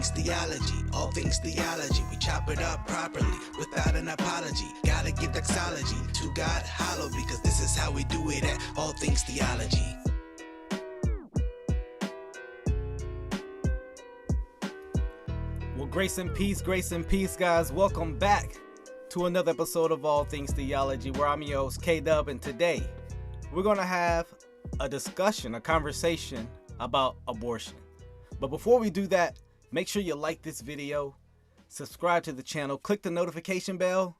things theology, all things theology. We chop it up properly without an apology. Gotta give doxology to God hollow, because this is how we do it at all things theology. Well, grace and peace, guys. Welcome back to another episode of All Things Theology, where I'm your host, Kdub, and today we're going to have a discussion, a conversation about abortion. But before we do that, make sure you like this video, subscribe to the channel, click the notification bell,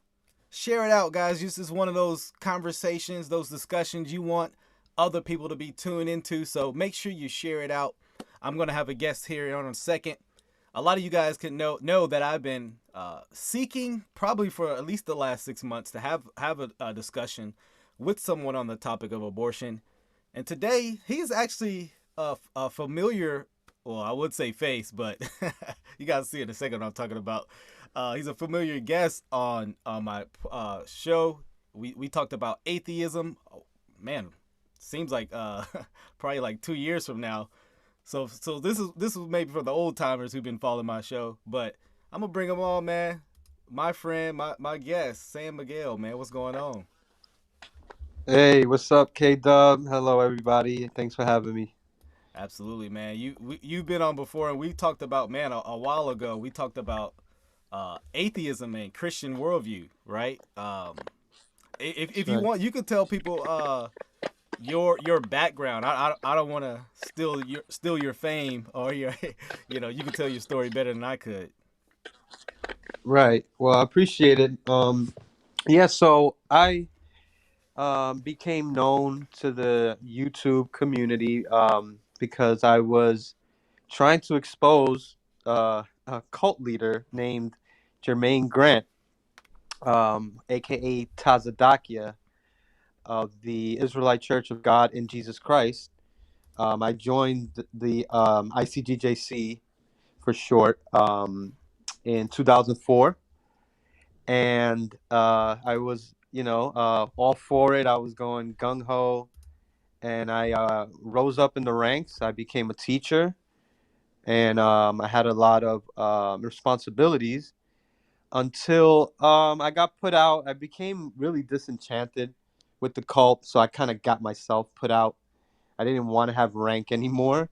share it out, guys. This is one of those conversations, those discussions you want other people to be tuned into, so make sure you share it out. I'm going to have a guest here in a second. A lot of you guys can know that I've been seeking, probably for at least the last 6 months, to have a discussion with someone on the topic of abortion. And today, he's actually a familiar, well, I would say face, but you guys see in a second what I'm talking about. He's a familiar guest on my show. We talked about atheism. Oh, man, seems like probably like 2 years from now. So this is maybe for the old timers who've been following my show, but I'm gonna bring him on, man. My friend, my guest, Sam Miguel, man. What's going on? Hey, what's up, K-Dub? Hello, everybody. Thanks for having me. Absolutely, man. You've been on before, and we talked about, man, a while ago. We talked about atheism and Christian worldview, right? If you want, you could tell people your background. I don't want to steal your fame or your you can tell your story better than I could. Right. Well, I appreciate it. Yeah, so I became known to the YouTube community because I was trying to expose a cult leader named Jermaine Grant, aka Tazadakia, of the Israelite Church of God in Jesus Christ. I joined the ICGJC for short in 2004, and I was all for it. I was going gung ho, and I rose up in the ranks. I became a teacher, and I had a lot of responsibilities until I got put out. I became really disenchanted with the cult, so I kind of got myself put out. I didn't want to have rank anymore,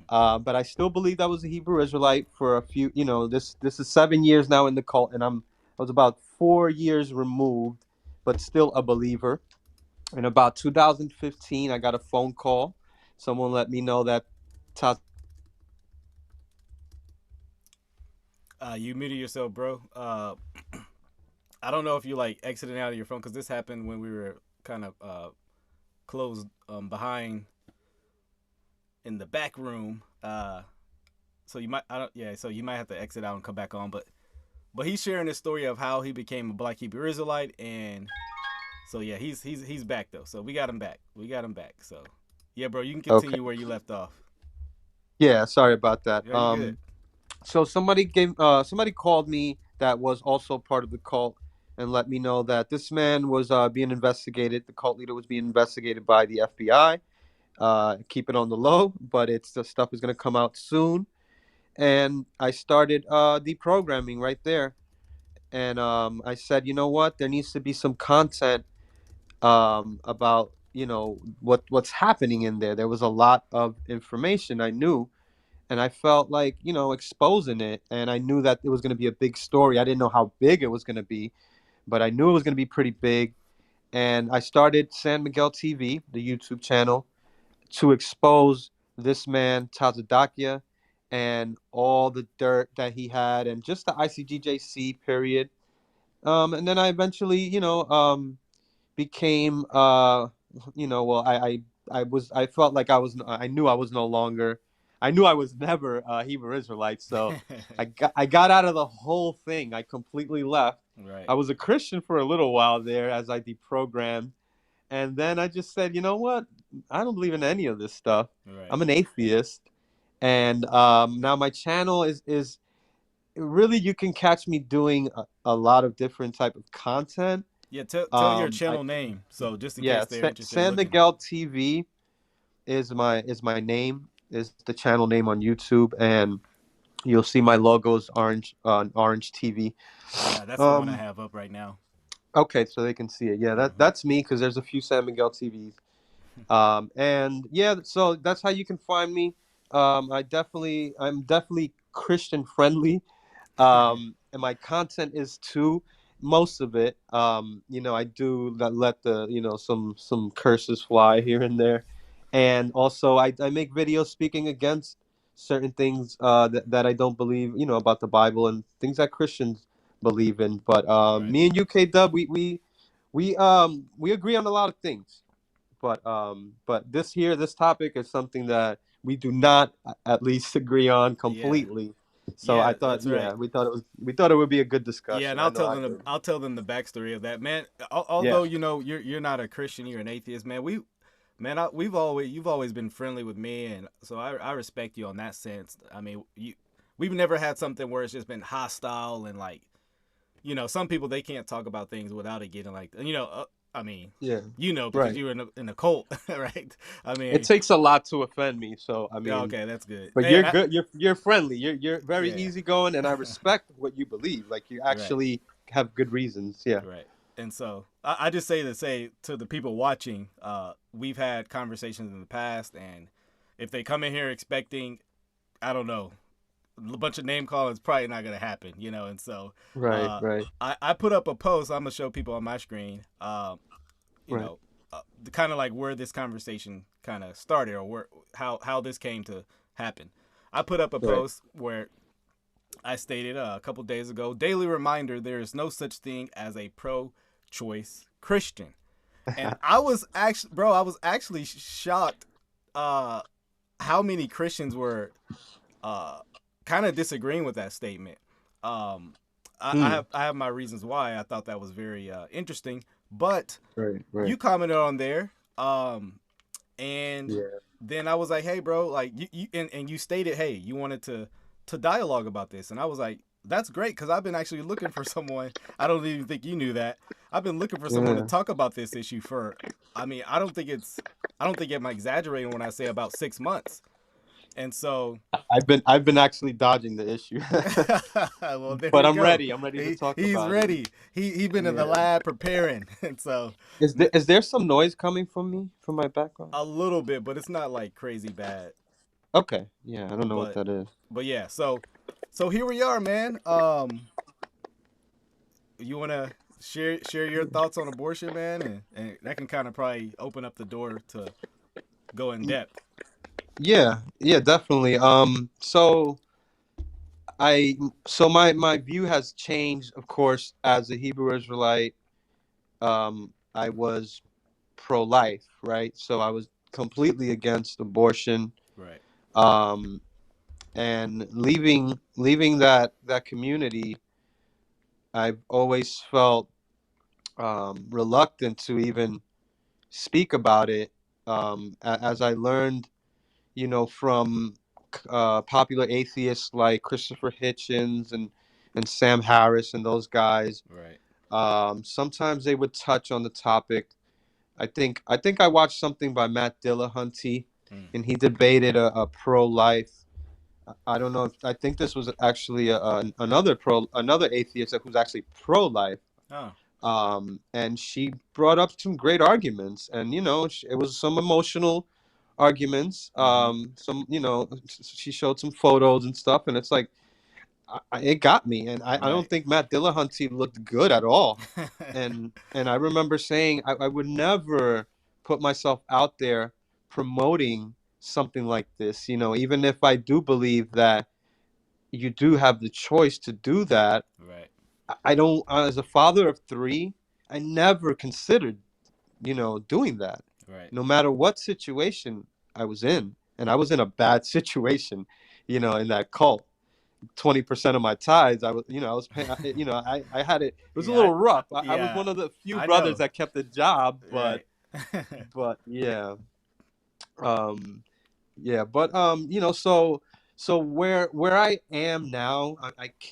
but I still believed I was a Hebrew Israelite for a few. This is 7 years now in the cult, and I was about 4 years removed, but still a believer. In about 2015, I got a phone call. Someone let me know that You muted yourself, bro. I don't know if you like exiting out of your phone, because this happened when we were kind of closed behind in the back room. So you might so you might have to exit out and come back on. But he's sharing his story of how he became a Black Hebrew Israelite, and so yeah, he's back though. So we got him back. So yeah, bro, you can continue where you left off. Yeah, sorry about that. Yeah, you're good. So somebody called me that was also part of the cult and let me know that this man was being investigated. The cult leader was being investigated by the FBI. Keep it on the low, but the stuff is going to come out soon. And I started deprogramming right there. And I said, you know what? There needs to be some content about what's happening in there. There was a lot of information I knew, and I felt like exposing it. And I knew that it was going to be a big story. I didn't know how big it was going to be, but I knew it was going to be pretty big. And I started San Miguel TV, the YouTube channel, to expose this man Tazadakia and all the dirt that he had, and just the ICGJC period. And then I eventually, became, well, I felt like I knew I was no longer, I knew I was never a Hebrew Israelite. So I got out of the whole thing. I completely left. Right. I was a Christian for a little while there as I deprogrammed. And then I just said, you know what? I don't believe in any of this stuff. Right. I'm an atheist. And now my channel is really, you can catch me doing a lot of different type of content. Yeah, tell your channel name. So just in case they're interested. San Miguel TV is my name, is the channel name on YouTube. And You'll see my logos orange on orange TV. Yeah, that's the one I Um, have up right now. okay, so they can see it. Yeah, Hmm. that's me because there's a few San Miguel TVs. And yeah, so that's how you can find me. I'm definitely Christian friendly. And my content is too. Most of it, I do let the some curses fly here and there, and also I make videos speaking against certain things that I don't believe, about the Bible and things that Christians believe in. But Right. me and UK Dub, we agree on a lot of things, but this topic is something that we do not at least agree on Yeah. completely. So I Yeah, thought, that's right. yeah, we thought it would be a good Yeah, and discussion. I know I did. I'll tell them the backstory of that, man. Yeah. Although you're not a Christian, you're an atheist, man. We've always you've always been friendly with me, and so I respect you on that sense. I mean, we've never had something where it's just been hostile and like, some people they can't talk about things without it getting like, I mean, Yeah. because Right. you're in a cult, right? I It mean, takes a lot to offend me, so I yeah, mean, okay, that's good. but Hey, you're and good. You're friendly. You're very yeah, easygoing, and I respect what you believe. Like you right. actually have good reasons. Yeah. Right. And so I just say to the people watching, we've had conversations in the past, and if they come in here expecting, I don't know, a bunch of name calling, it's probably not gonna happen, And so, Right. Right. I put up a post. I'm gonna show people on my screen, you Right. know, kind of like where this conversation kind of started, or how this came to happen. I put up a Right. post where I stated a couple days ago, daily reminder: there is no such thing as a pro-choice Christian. And I was actually shocked uh, how many Christians were uh, kind of disagreeing with that statement. Um, Hmm. I have my reasons why I thought that was very interesting, but Right. Right. you commented on there, and Yeah. then I was like, hey, bro, like and you stated, hey, you wanted to dialogue about this, and I was like, that's great because I've been actually looking for someone. I don't even think you knew that. I've been looking for someone to Yeah. talk about this issue for. I mean, I don't think I'm exaggerating when I say about 6 months, and so. I've been actually dodging the issue. Well, there But we I'm go. ready. I'm ready to talk He's about it. ready. He been in the Yeah. lab preparing, and so Is there some noise coming from me from my background? a little bit, but it's not like crazy bad. Okay. Yeah, I don't know what But that is. but yeah, so here we are, man. You wanna share your thoughts on abortion, man, and that can kind of probably open up the door to go in depth. Yeah, yeah, definitely. I so my view has changed, of course, as a Hebrew Israelite. I was pro-life, right? So I was completely against abortion. Right. Um, and leaving that community, I've always felt reluctant to even speak about it. As I learned, from popular atheists like Christopher Hitchens and Sam Harris and those guys. Right. Sometimes they would touch on the topic. I think I watched something by Matt Dillahunty, Mm. and he debated a pro-life. I don't know if I think this was actually another atheist who's actually pro-life. Oh. And she brought up some great arguments, and it was some emotional arguments. Mm-hmm. She showed some photos and stuff, and it's like it got me, and I don't Right. think Matt Dillahunty looked good at all. And I remember saying I would never put myself out there promoting something like this. Even if I do believe that you do have the choice to do that, Right. I don't. As a father of three, I never considered doing that, Right. no matter what situation I was in. And I was in a bad situation, in that cult. 20% of my tithes, I was paying, I had it. It was a Yeah. little rough. I was Yeah. one of the few I brothers know. that kept the job, but Right. yeah, um, yeah, but so where I am now,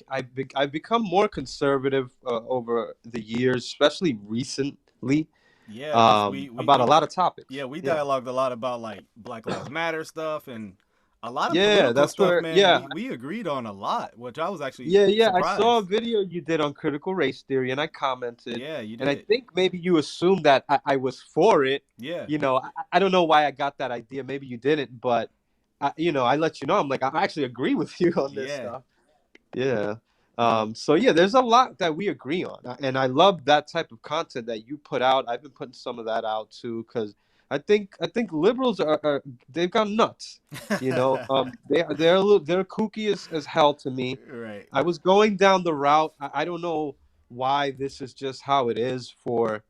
I've become more conservative over the years, especially recently, Yeah, because about a lot of topics. we Yeah. dialogued a lot about like Black Lives Matter stuff, and a lot of Yeah, political that's stuff, where. man. Yeah, We agreed on a lot, which I was actually yeah. I saw a surprised. video you did on critical race theory, and I commented, Yeah, you and I did. think maybe you assumed that I was for it. Yeah, I don't know why I got that idea. Maybe you didn't, but I let you know. I'm like, I actually agree with you on this yeah. stuff. Yeah. So yeah, there's a lot that we agree on, and I love that type of content that you put out. I've been putting some of that out too, because I think liberals are they've gone nuts. They're kooky as hell to me. Right. I was going down the route. I don't know why this is just how it is for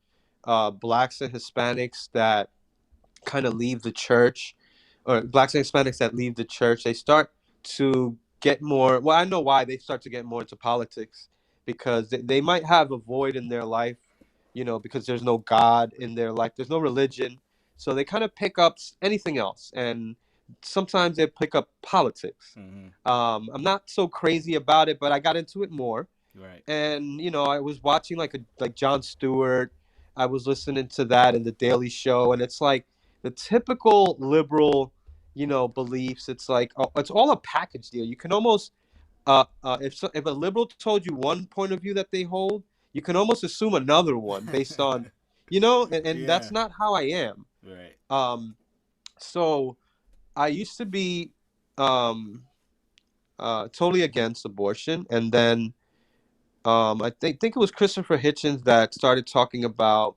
blacks and Hispanics that kind of leave the church, or blacks and Hispanics that leave the church. They start to get more. Well, I know why they start to get more into politics, because they might have a void in their life, because there's no God in their life, there's no religion, so they kind of pick up anything else, and sometimes they pick up politics. Hmm. I'm not so crazy about it, but I got into it more, Right. and I was watching like Jon Stewart. I was listening to that in the Daily Show, and it's like the typical liberal, beliefs. It's like, it's all a package deal. You can almost if a liberal told you one point of view that they hold, you can almost assume another one based on, and that's Yeah. not how I am. Right. Um, so I used to be um, totally against abortion, and then I think it was Christopher Hitchens that started talking about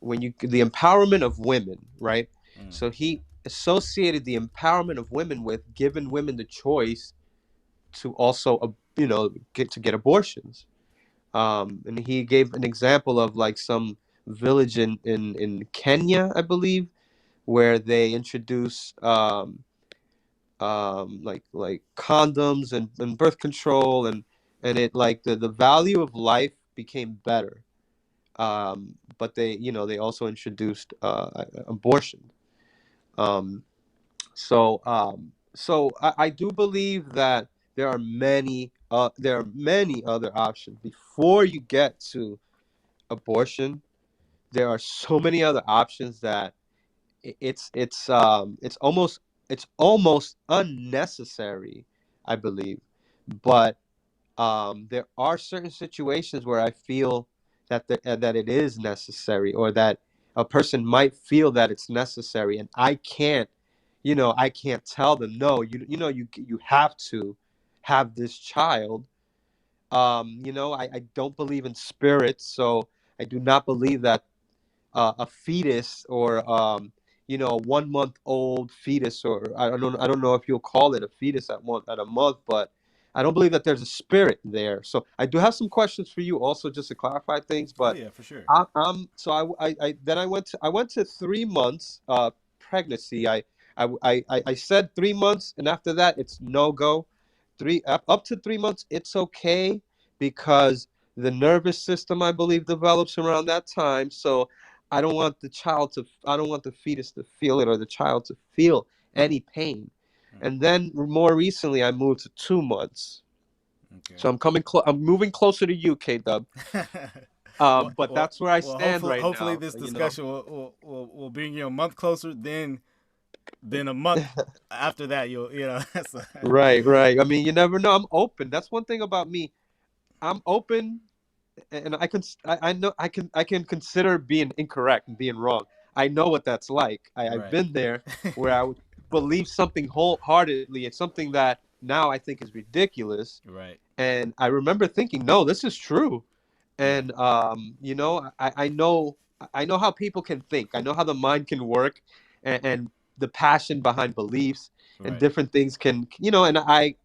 the empowerment of women, right? Mm. So he associated the empowerment of women with giving women the choice to also, get abortions. And he gave an example of like some village in Kenya, I believe, where they introduced like condoms and birth control, and it like the value of life became better. But they also introduced abortion. Um, so I do believe that there are many other options before you get to abortion. There are so many other options that it's almost unnecessary, I believe. But there are certain situations where I feel that it is necessary, or that a person might feel that it's necessary, and I can't tell them, no, you have to have this child. I don't believe in spirits, so I do not believe that a fetus, or a 1 month old fetus, or I don't know if you'll call it a fetus at a month, but I don't believe that there's a spirit there. So I do have some questions for you also, just to clarify things. Oh But yeah, for sure. so I went to 3 months pregnancy. I said 3 months, and after that it's no go. Up to 3 months it's okay, because the nervous system, I believe, develops around that time. So I don't want the fetus to feel it, or the child to feel any pain. Mm. And then more recently I moved to 2 months. Okay. So I'm moving closer to you, K Dub. well, But well, that's where I well. stand Hopefully, right hopefully, now. this discussion will bring you a month closer. Then a month after that, so, Right, right. I mean, you never know. I'm open. That's one thing about me. I'm open, and I know I can consider being incorrect and being wrong. I know what that's like. I've right. been there, where I would believe something wholeheartedly. It's something that now I think is ridiculous. Right. And I remember thinking, no, this is true. Yeah. And I know how people can think. I know how the mind can work, and the passion behind beliefs and Right. different things can, and I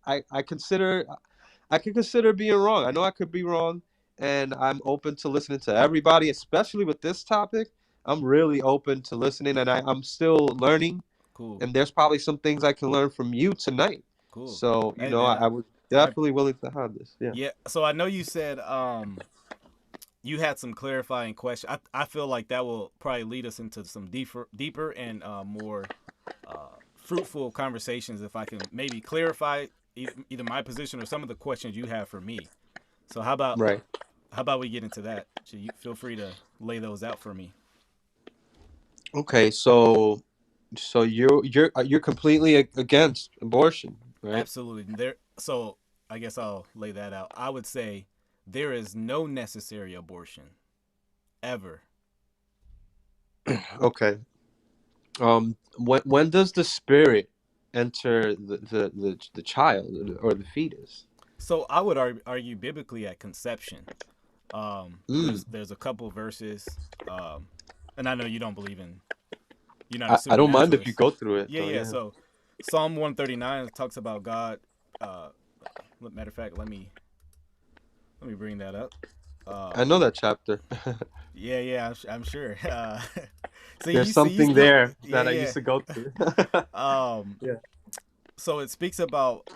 can consider being wrong. I know I could be wrong, and I'm open to listening to everybody, especially with this topic. I'm really open to listening, and I'm still learning, Cool. and there's probably some things I can learn from you tonight. Cool. So, Hey I, man, I was I definitely willing to have this. Yeah. yeah. So I know you said you had some clarifying questions. I feel like that will probably lead us into some deeper and more fruitful conversations if I can maybe clarify either my position or some of the questions you have for me. So Right. how about we get into that? So you feel free to lay those out for me. Okay. So So you're completely against abortion, right? Absolutely. There. So I guess I'll lay that out. I would say there is no necessary abortion ever. Okay. When does the spirit enter the child or the fetus? So I would argue biblically at conception. Mm. There's a couple verses, and I know you don't believe in, you're not a I don't mind if you supernaturalist. go through it Yeah, though. yeah. Yeah. So Psalm 139 talks about God. Uh, Matter of fact, let me bring that up. I Um, know that chapter. yeah, yeah, I'm sure. So There's you something still, there yeah, that I yeah. used to go through. Yeah. So it speaks about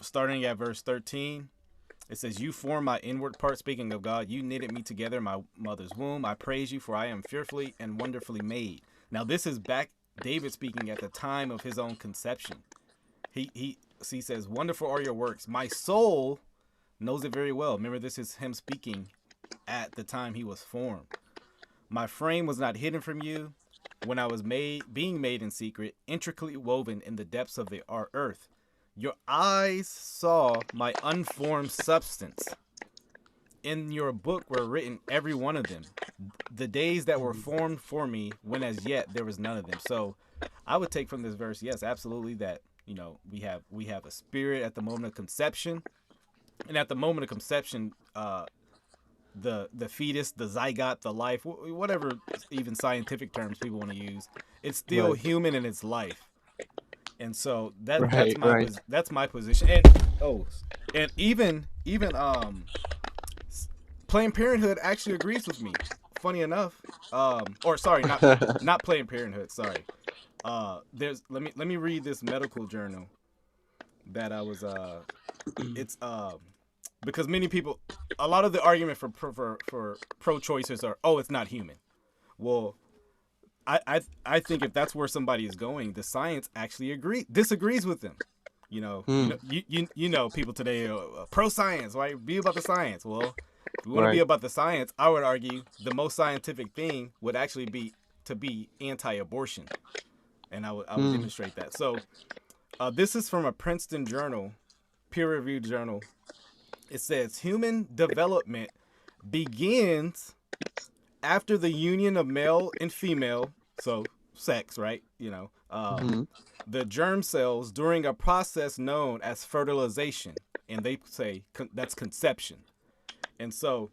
starting at verse 13. It says, "You formed my inward part." Speaking of God, you knitted me together in my mother's womb. I praise you, for I am fearfully and wonderfully made. Now this is back David speaking at the time of his own conception. He says, "Wonderful are your works. My soul knows it very well." Remember, this is him speaking at the time he was formed. "My frame was not hidden from you when I was being made in secret, intricately woven in the depths of the earth. Your eyes saw my unformed substance. In your book were written every one of them. The days that were formed for me, when as yet there was none of them." So I would take from this verse, yes, absolutely, that we have a spirit at the moment of conception, and at the moment of conception, the fetus, the zygote, the life, whatever even scientific terms people want to use, it's still Right. human in its life. And so that's Right. Right. that's my position. And even Planned Parenthood actually agrees with me. Funny enough, or sorry, not Planned Parenthood. Sorry. There's let me read this medical journal that I was it's because many people, a lot of the argument for pro-choicers are, oh, it's not human. Well, I think if that's where somebody is going, the science actually disagrees with them. Hmm. You know, people today are pro science. Why be about the science? Well, if we want to be Right. about the science, I would argue the most scientific thing would actually be to be anti-abortion, and I would Hmm. demonstrate that. So this is from a Princeton journal, peer-reviewed journal. It says human development begins after the union of male and female, so sex, right? Hmm. The germ cells during a process known as fertilization, and they say that's conception. And so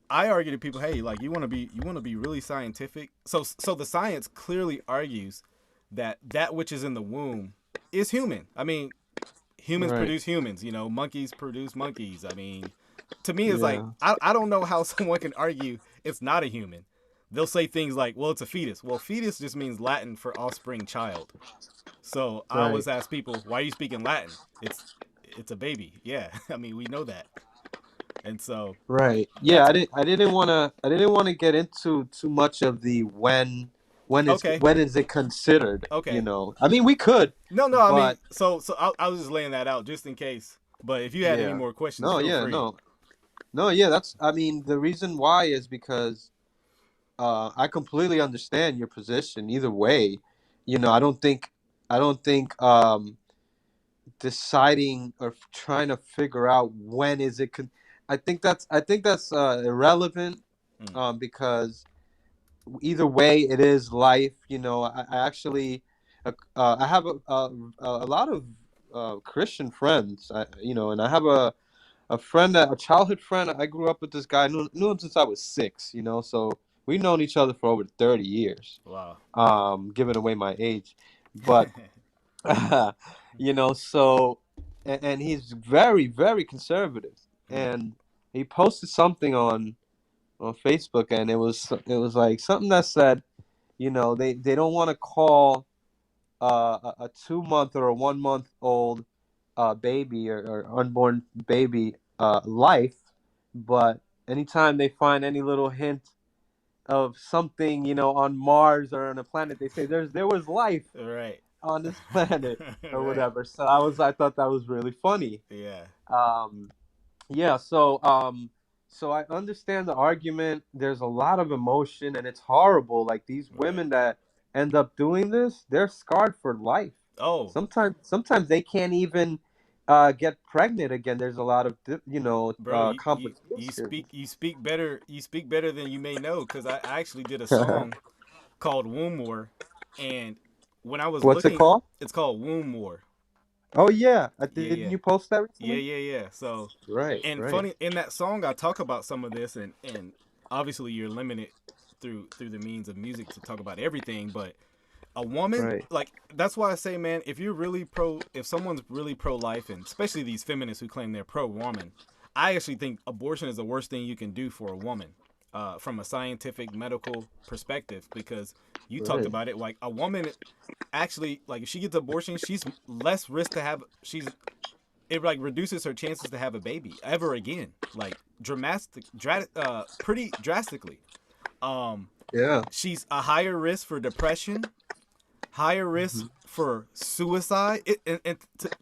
I argue to people, hey, like you want to be really scientific. So the science clearly argues that that which is in the womb is human. I mean, humans Right. produce humans. Monkeys produce monkeys. I mean, to me, it's like Yeah. I don't know how someone can argue it's not a human. They'll say things like, "Well, it's a fetus." Well, fetus just means Latin for offspring, child. So I Right. always ask people, "Why are you speaking Latin?" It's a baby. Yeah, I mean we know that. And so Right. Yeah. that's I didn't want to get into too much of the okay. when is it considered. Okay. I mean, we could, No. I mean, but so I was just laying that out just in case. But if you had any yeah. more questions, No. feel Yeah. free. No. No. Yeah. I mean, the reason why is because I completely understand your position. Either way, I don't think deciding or trying to figure out when is it. I think that's irrelevant, Mm. because either way it is life. I actually I have a lot of Christian friends. And I have a friend, a childhood friend. I grew up with this guy, knew him since I was 6. So we've known each other for over 30 years. Wow. Giving away my age, but so, and he's very, very conservative. Mm. And he posted something on Facebook, and it was like something that said, they don't want to call a 2 month or a 1 month old baby, or unborn baby life, but anytime they find any little hint of something, on Mars or on a planet, they say there was life Right. on this planet or Right. whatever. So I thought that was really funny. Yeah. Um, yeah. So I understand the argument. There's a lot of emotion, and it's horrible. Like these Right. women that end up doing this, they're scarred for life. Oh, Sometimes they can't even get pregnant again. There's a lot of bro, complications. you speak better than you may know, because I actually did a song called Womb War, and when I was What's it looking, called? it's called Womb War. Oh yeah, Yeah, didn't yeah, you post that yeah, recently? yeah, yeah. So, Right, and right, funny in that song, I talk about some of this, and obviously you're limited through the means of music to talk about everything, but a woman, right. like, that's why I say, man, if you're really pro, if someone's really pro life, and especially these feminists who claim they're pro woman, I actually think abortion is the worst thing you can do for a woman, from a scientific medical perspective, because you talked Right. about it, like a woman actually, like, if she gets abortion, she's less risk to have, it like reduces her chances to have a baby ever again, like pretty drastically. um Yeah. she's a higher risk for depression, higher risk Mhm. for suicide.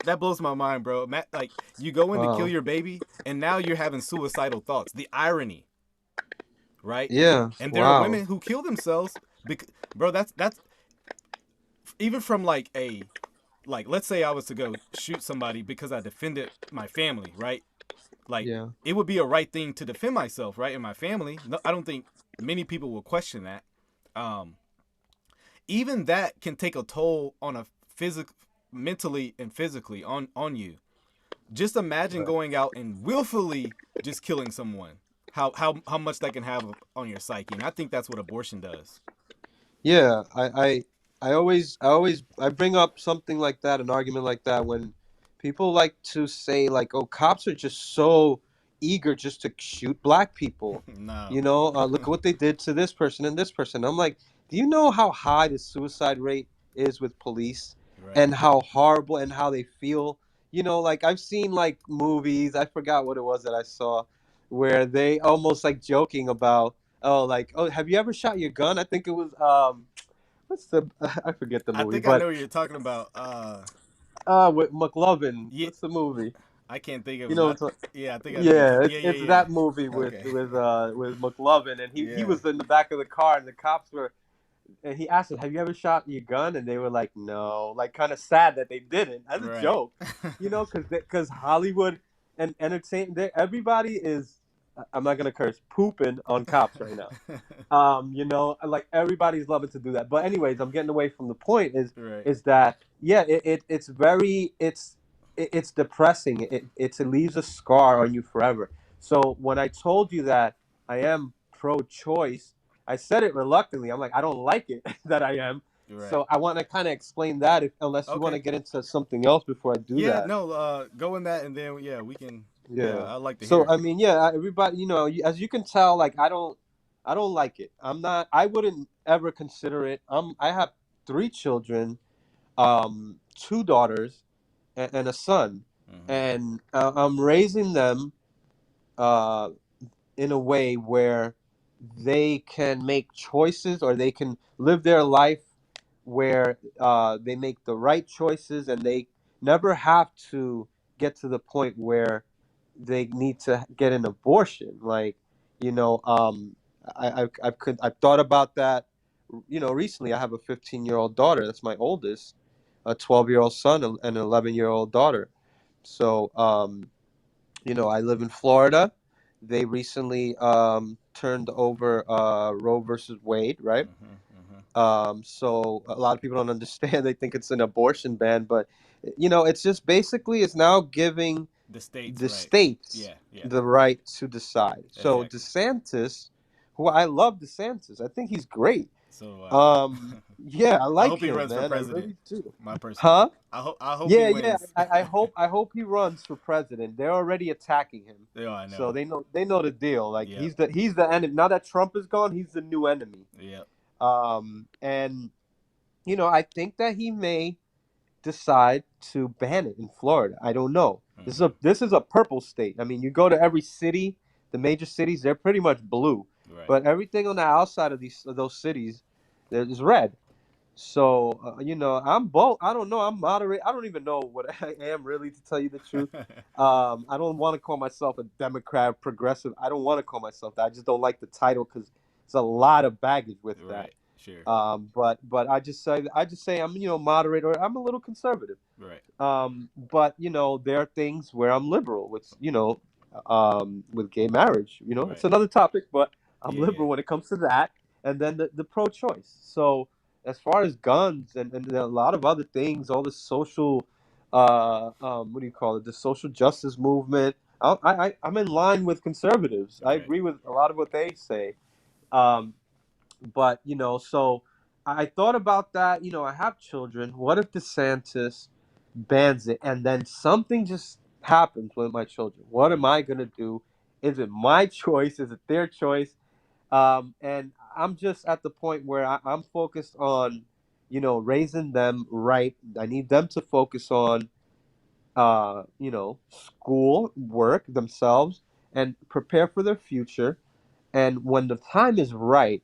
That blows my mind, bro. Like, you go in to kill Wow. your baby, and now you're having suicidal thoughts. The irony, right? Yeah. And there are Wow. women who kill themselves because, bro, that's even from like a, like, let's say I was to go shoot somebody because I defended my family, right? Like, Yeah. it would be a right thing to defend myself, right, and my family. No, I don't think many people will question that. Um, Even that can take a toll on a physical, mentally and physically on you. Just imagine Right. going out and willfully just killing someone. How much that can have on your psyche, and I think that's what abortion does. Yeah. I bring up something like that, an argument like that, when people like to say like, "Oh, cops are just so eager just to shoot black people." No. Look at what they did to this person and this person. I'm like, do you know how high the suicide rate is with police, Right. and how horrible and how they feel? Like I've seen like movies. I forgot what it was that I saw, where they almost like joking about, oh, like, oh, have you ever shot your gun? I think it was what's the I forget the I movie, think I but know what you're talking about. with McLovin. Yeah, What's the movie? I can't think of You it. know, But it's like, yeah, I think I know what you're yeah, talking. it's Yeah, yeah, it's yeah. that movie with Okay. with McLovin, and he Yeah. was in the back of the car, and the cops were, and he asked them, "Have you ever shot your gun?" And they were like, "No," like kind of sad that they didn't, as a Right. joke, because Hollywood and entertainment, everybody is, I'm not gonna curse, pooping on cops right now. Like everybody's loving to do that. But anyways, I'm getting away from the point. Is Right. is that, yeah, it's very, it's depressing. It leaves a scar on you forever. So when I told you that I am pro-choice, I said it reluctantly. I'm like, I don't like it that I am. Right. So I want to kind of explain that, unless you want Okay. to get into something else before I do Yeah. that. No. Go in that, and then yeah, we can. Yeah, Yeah. I'd like to hear So it. I mean, yeah, everybody, as you can tell, like I don't like it. I'm not. I wouldn't ever consider it. I have three children, two daughters, and a son, Mm-hmm. and I'm raising them uh, in a way where they can make choices, or they can live their life where they make the right choices, and they never have to get to the point where they need to get an abortion. Like, you know, um, I've thought about that. Recently I have a 15-year-old daughter. That's my oldest. A 12-year-old son and an 11-year-old daughter. So, I live in Florida. They recently turned over Roe versus Wade, right? Mm-hmm. Mm-hmm. So a lot of people don't understand. They think it's an abortion ban, but it's just basically, it's now giving The states, the right? states Yeah. Yeah. the right to decide. So Exactly. DeSantis, who I love DeSantis, I think he's great. So Yeah, I I like hope he him, runs for man. I president. really do. My personal. Huh? I hope he Yeah, yeah. wins. I hope he runs for president. They're already attacking him, Yeah, I so know. they know the deal. Like, Yep. he's the enemy. Now that Trump is gone, he's the new enemy. Yep. And I think that he may decide to ban it in Florida. I don't know. This is Mm-hmm. a this is a purple state. I mean, you go to every city, the major cities, they're pretty much blue, Right. but everything on the outside of those cities, there's red. So I'm both. I don't know. I'm moderate. I don't even know what I am, really, to tell you the truth. I don't want to call myself a Democrat, progressive. I don't want to call myself that. I just don't like the title, because it's a lot of baggage with that. Right. Sure. But I just say I'm moderate, or I'm a little conservative. Right. But there are things where I'm liberal with with gay marriage. It's Right. another topic, but I'm Yeah. Yeah. liberal when it comes to that. And then the pro-choice. So as far as guns and a lot of other things, all the social, what do you call it? The social justice movement. I'm in line with conservatives. I Right. agree with a lot of what they say. Um, but so I thought about that. I have children. What if DeSantis bans it, and then something just happens with my children? What am I gonna do? Is it my choice? Is it their choice? And I'm just at the point where I'm focused on, raising them right. I need them to focus on, school, work themselves, and prepare for their future. And when the time is right,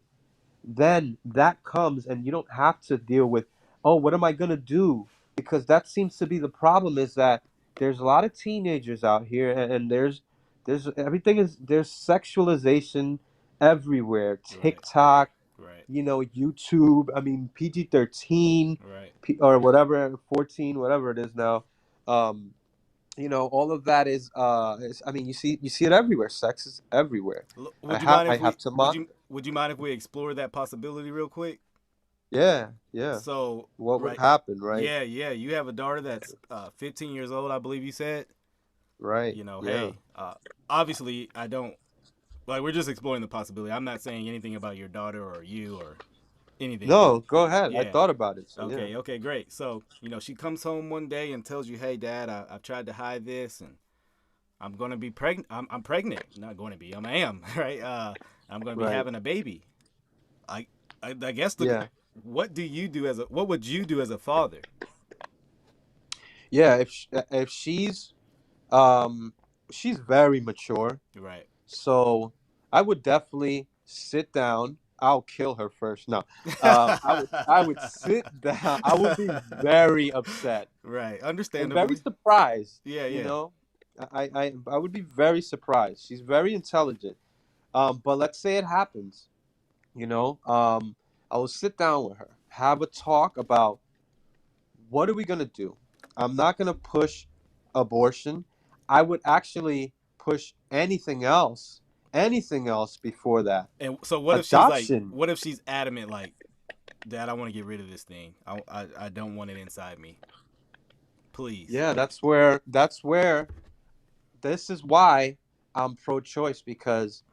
then that comes, and you don't have to deal with, oh, what am I going to do? Because that seems to be the problem, is that there's a lot of teenagers out here, and there's everything is there's sexualization everywhere. Right. TikTok, Right. YouTube, I mean PG-13, Right. or whatever, 14, whatever it is now. um all of that I mean, you see it everywhere. Sex is everywhere. i Would you have mind i if have we to would mock. you mind if we explore that possibility real quick? Yeah, yeah. So, What would right. happen, right? Yeah, yeah. You have a daughter that's 15 years old, I believe you said. Right. Yeah. Hey, obviously, I don't like. We're just exploring the possibility. I'm not saying anything about your daughter or you or anything, but No, go ahead. I yeah. thought about it, so yeah. Okay, okay, great. So, she comes home one day and tells you, "Hey, Dad, I've tried to hide this, and I'm gonna be pregnant. I'm pregnant. Not going to be. I am right. I'm gonna be Right. having a baby. I, I guess Yeah. what would you do as a father? Yeah. If she's very mature, Right. so I would definitely sit down. I'll kill her first. No, I would sit down. I would be very upset Right. and very Understandably. surprised. Yeah. You Yeah. know, I would be very surprised. She's very intelligent. But let's say it happens. I will sit down with her, have a talk about what are we gonna do. I'm not gonna push abortion. I would actually push anything else before that. And so, Adoption. what if she's adamant, like, Dad, I want to get rid of this thing. I don't want it inside me. Please. Yeah, that's where this is why I'm pro-choice, because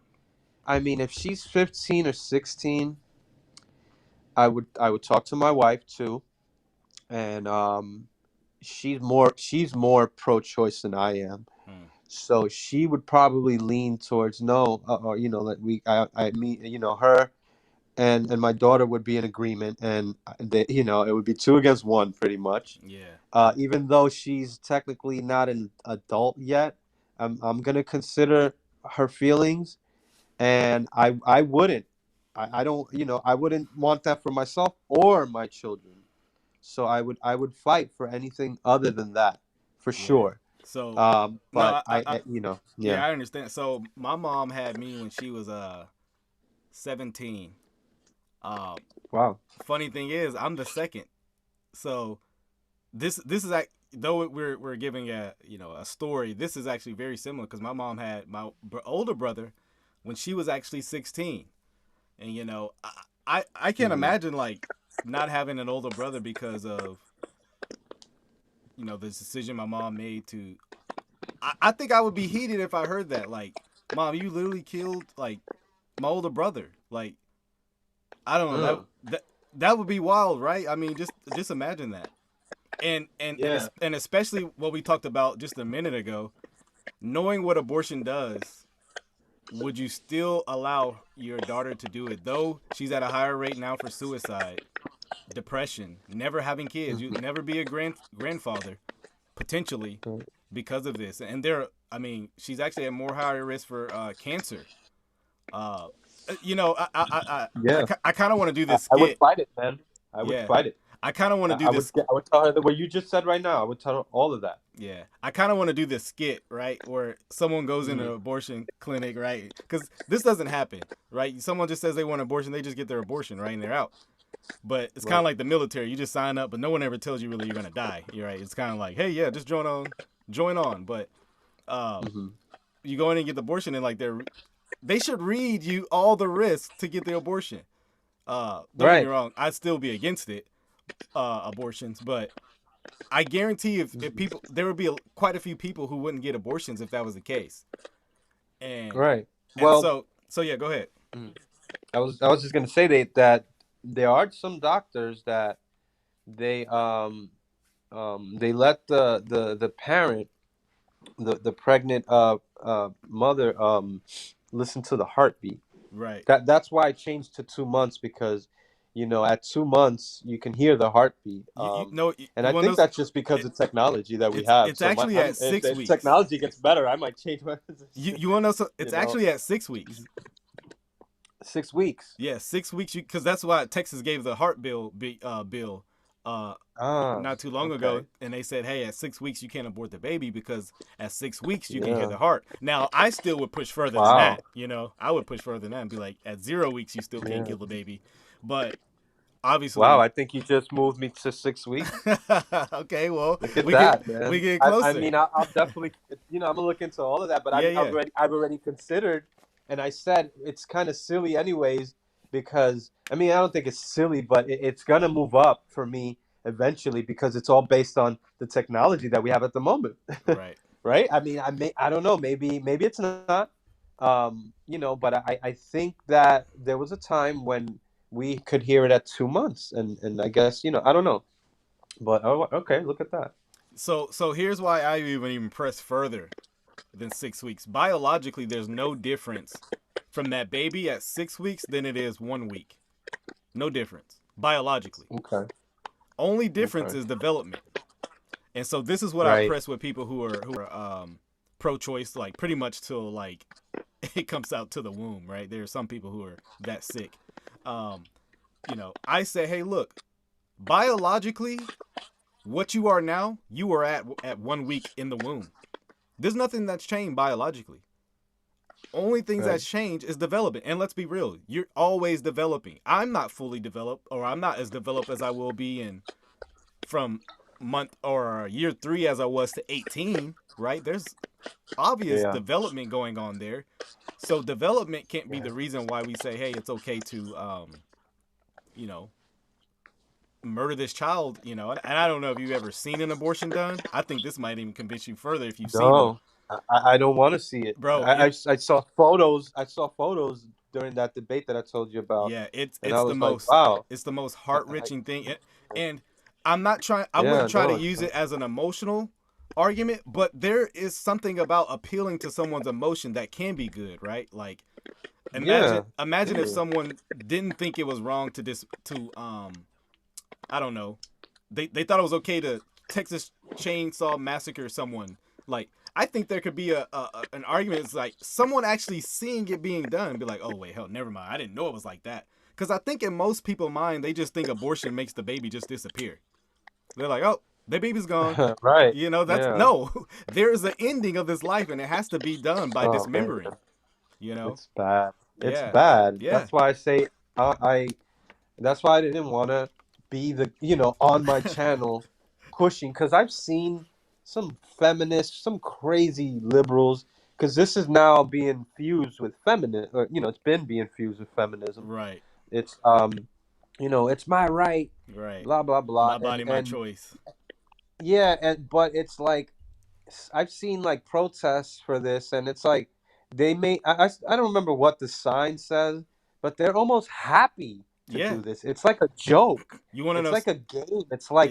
I mean, if she's 15 or 16, I would talk to my wife too, and she's more pro-choice than I am. Hmm. So she would probably lean towards no, or that I mean, her and my daughter would be in agreement, and it would be two against one pretty much. Yeah. Even though she's technically not an adult yet, I'm gonna consider her feelings, and I wouldn't. I don't, I wouldn't want that for myself or my children. So I would fight for anything other than that, for Yeah. sure. So, no, But yeah. yeah, I understand. So, my mom had me when she was 17. Um, Wow. Funny thing is, I'm the second. So, this is like, though we're giving a story. This is actually very similar because my mom had my older brother when she was actually 16, and I can't Mhm. imagine like not having an older brother because of the decision my mom made to. I think I would be heated if I heard that, like, Mom, you literally killed like my older brother. Like, I don't know, Mm. that would be wild, right? I mean, just imagine that. Yeah. And especially what we talked about just a minute ago, knowing what abortion does, would you still allow your daughter to do it? Though she's at a higher rate now for suicide, depression, never having kids, you Mhm. never be a grandfather potentially because of this. And I mean, she's actually at more higher risk for cancer. Uh, Yeah. I kind of want to do I, this I would skit. fight it, man. I would Yeah, fight it. I kind of want to do I would this. I would tell her that what you just said right now. I would tell her all of that. Yeah, I kind of want to do this skit, right? Where someone goes into Mhm. an abortion clinic, right? Because this doesn't happen, right? Someone just says they want an abortion, they just get their abortion, right? And they're out. But it's kind of like the military. You just sign up, but no one ever tells you really you're gonna die. You're right. It's kind of like, hey, yeah, just join on. But you go in and get the abortion, and like they should read you all the risks to get the abortion. Don't get me wrong, I'd still be against it, abortions, but I guarantee if people, there would be quite a few people who wouldn't get abortions if that was the case. And well, so yeah, go ahead. I was just gonna say that there are some doctors that they let the parent, the pregnant mother listen to the heartbeat. Right. That's why I changed to 2 months, because at 2 months you can hear the heartbeat. And I think that's just because of technology that we have. It's actually at 6 weeks. If technology gets better, I might change my position. You want to know? It's actually at 6 weeks. 6 weeks. Yeah, 6 weeks. Because that's why Texas gave the heart bill not too long ago, and they said, hey, at 6 weeks you can't abort the baby because at 6 weeks you can hear the heart. Now I still would push further than that. I would push further than that and be like, at 0 weeks you still can't kill the baby. But obviously, wow, I think you just moved me to 6 weeks. Okay, well, man. We get closer. I mean, I'll definitely, I'm gonna look into all of that. But I've already considered, and I said it's kind of silly, anyways, because I don't think it's silly, but it's gonna move up for me eventually, because it's all based on the technology that we have at the moment. Right. Right. I don't know. Maybe it's not. But I think that there was a time when we could hear it at 2 months, and I guess I don't know, but okay, look at that. So here's why I even press further than 6 weeks. Biologically, there's no difference from that baby at 6 weeks than it is 1 week. No difference biologically. Okay. Only difference is development. And so this is what I press with people who are pro-choice, like pretty much till like it comes out to the womb, right? There are some people who are that sick. I say, hey, look, biologically, what you are now, you are at 1 week in the womb. There's nothing that's changed biologically. Only things that's changed is development. And let's be real, you're always developing. I'm not fully developed, or I'm not as developed as I will be from month or year 3 as I was to 18, right? There's obvious development going on there. So development can't be the reason why we say, hey, it's okay to, murder this child, And I don't know if you've ever seen an abortion done. I think this might even convince you further if you've seen them. I don't want to see it, bro. I saw photos. I saw photos during that debate that I told you about. Yeah, it's the most it's the most heart-wrenching thing. And I'm not trying. I wouldn't try to use it as an emotional argument, but there is something about appealing to someone's emotion that can be good, right? Like, imagine if someone didn't think it was wrong to I don't know, they thought it was okay to Texas Chainsaw Massacre someone. Like, I think there could be an argument. It's like someone actually seeing it being done and be like, oh wait, hell, never mind. I didn't know it was like that. Because I think in most people's mind, they just think abortion makes the baby just disappear. They're like, oh, the baby's gone. Right. No, there is an ending of this life, and it has to be done by dismembering. It's bad. It's Yeah. bad. Yeah. That's why I say that's why I didn't want to be on my channel pushing, because I've seen some feminists, some crazy liberals, because this is now being fused with feminism, or it's been being fused with feminism. Right. It's it's my right. Right. Blah blah blah. My body, my choice. Yeah, but it's like I've seen like protests for this, and it's like they may I don't remember what the sign says, but they're almost happy to do this. It's like a joke. You want to know? It's like a game. It's like,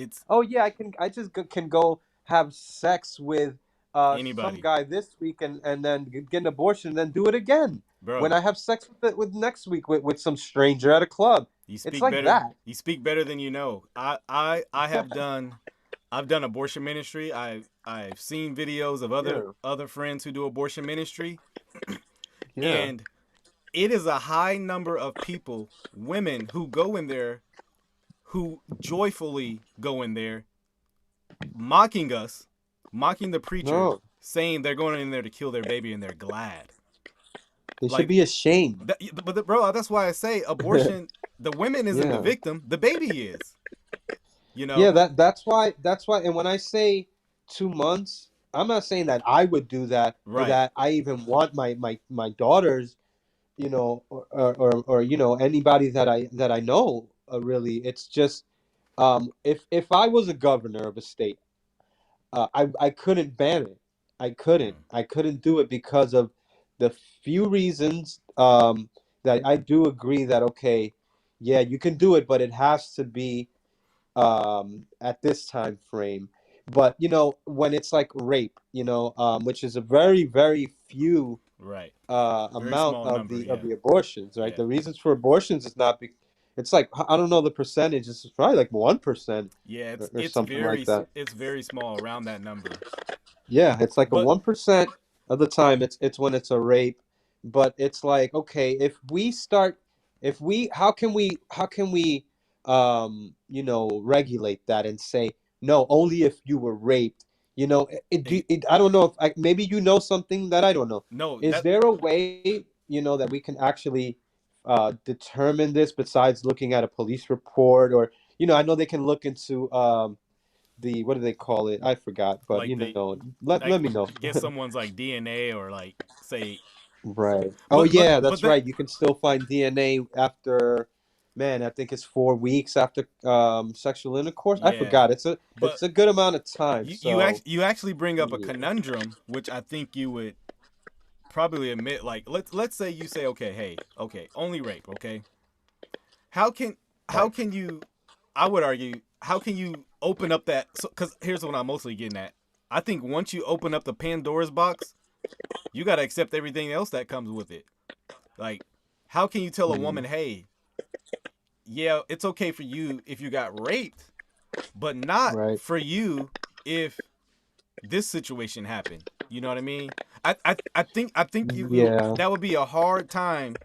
I just can go have sex with anybody, some guy this week, and then get an abortion, and then do it again. Bro. When I have sex with next week with some stranger at a club. It's like that. You speak better than you know. I have done abortion ministry. I've seen videos of other friends who do abortion ministry. And it is a high number of people, women, who go in there, who joyfully go in there, mocking us, mocking the preacher, saying they're going in there to kill their baby, and they're glad. They should be ashamed. But bro, that's why I say abortion. The women isn't the Yeah. victim. The baby is. You Yeah, know. that's why and when I say 2 months, I'm not saying that I would do that or Right. that I even want my daughters, or anybody that I know, really. It's just, if I was a governor of a state, I couldn't ban it. Mm. I couldn't do it because of the few reasons, that I do agree that, okay, yeah, you can do it, but it has to be, at this time frame. But when it's like rape, which is a very, very few, Right. Very amount small of number. the Yeah. abortions, right? Yeah. The reasons for abortions is not it's like, I don't know the percentage. It's probably like 1%, Yeah. or something like that. It's very small around that number. Yeah, it's like a But 1% of the time it's when it's a rape. But it's like, okay, if we how can we regulate that and say no, only if you were raped. I don't know if maybe something that I don't know. no, Is that there a way, that we can actually, determine this besides looking at a police report? Or, I know they can look into, the what do they call it? I forgot, but like the let like me know. get someone's like DNA or like say, Right. Oh yeah, but that's that right. You can still find DNA after, man, I think it's 4 weeks after, sexual intercourse. I yeah. forgot. But It's a good amount of time. So you actually bring up a yeah. conundrum, which I think you would probably admit. Like let's say you say, okay, hey, okay, only rape, okay. How can how Right. can you? I would argue, how can you open up that? Because here's what I'm mostly getting at. I think once you open up the Pandora's box, you got to accept everything else that comes with it. Like, how can you tell a Mhm. woman, hey, yeah, it's okay for you if you got raped, but not Right. for you if this situation happened? You know what I mean? I think you Yeah. that would be a hard time.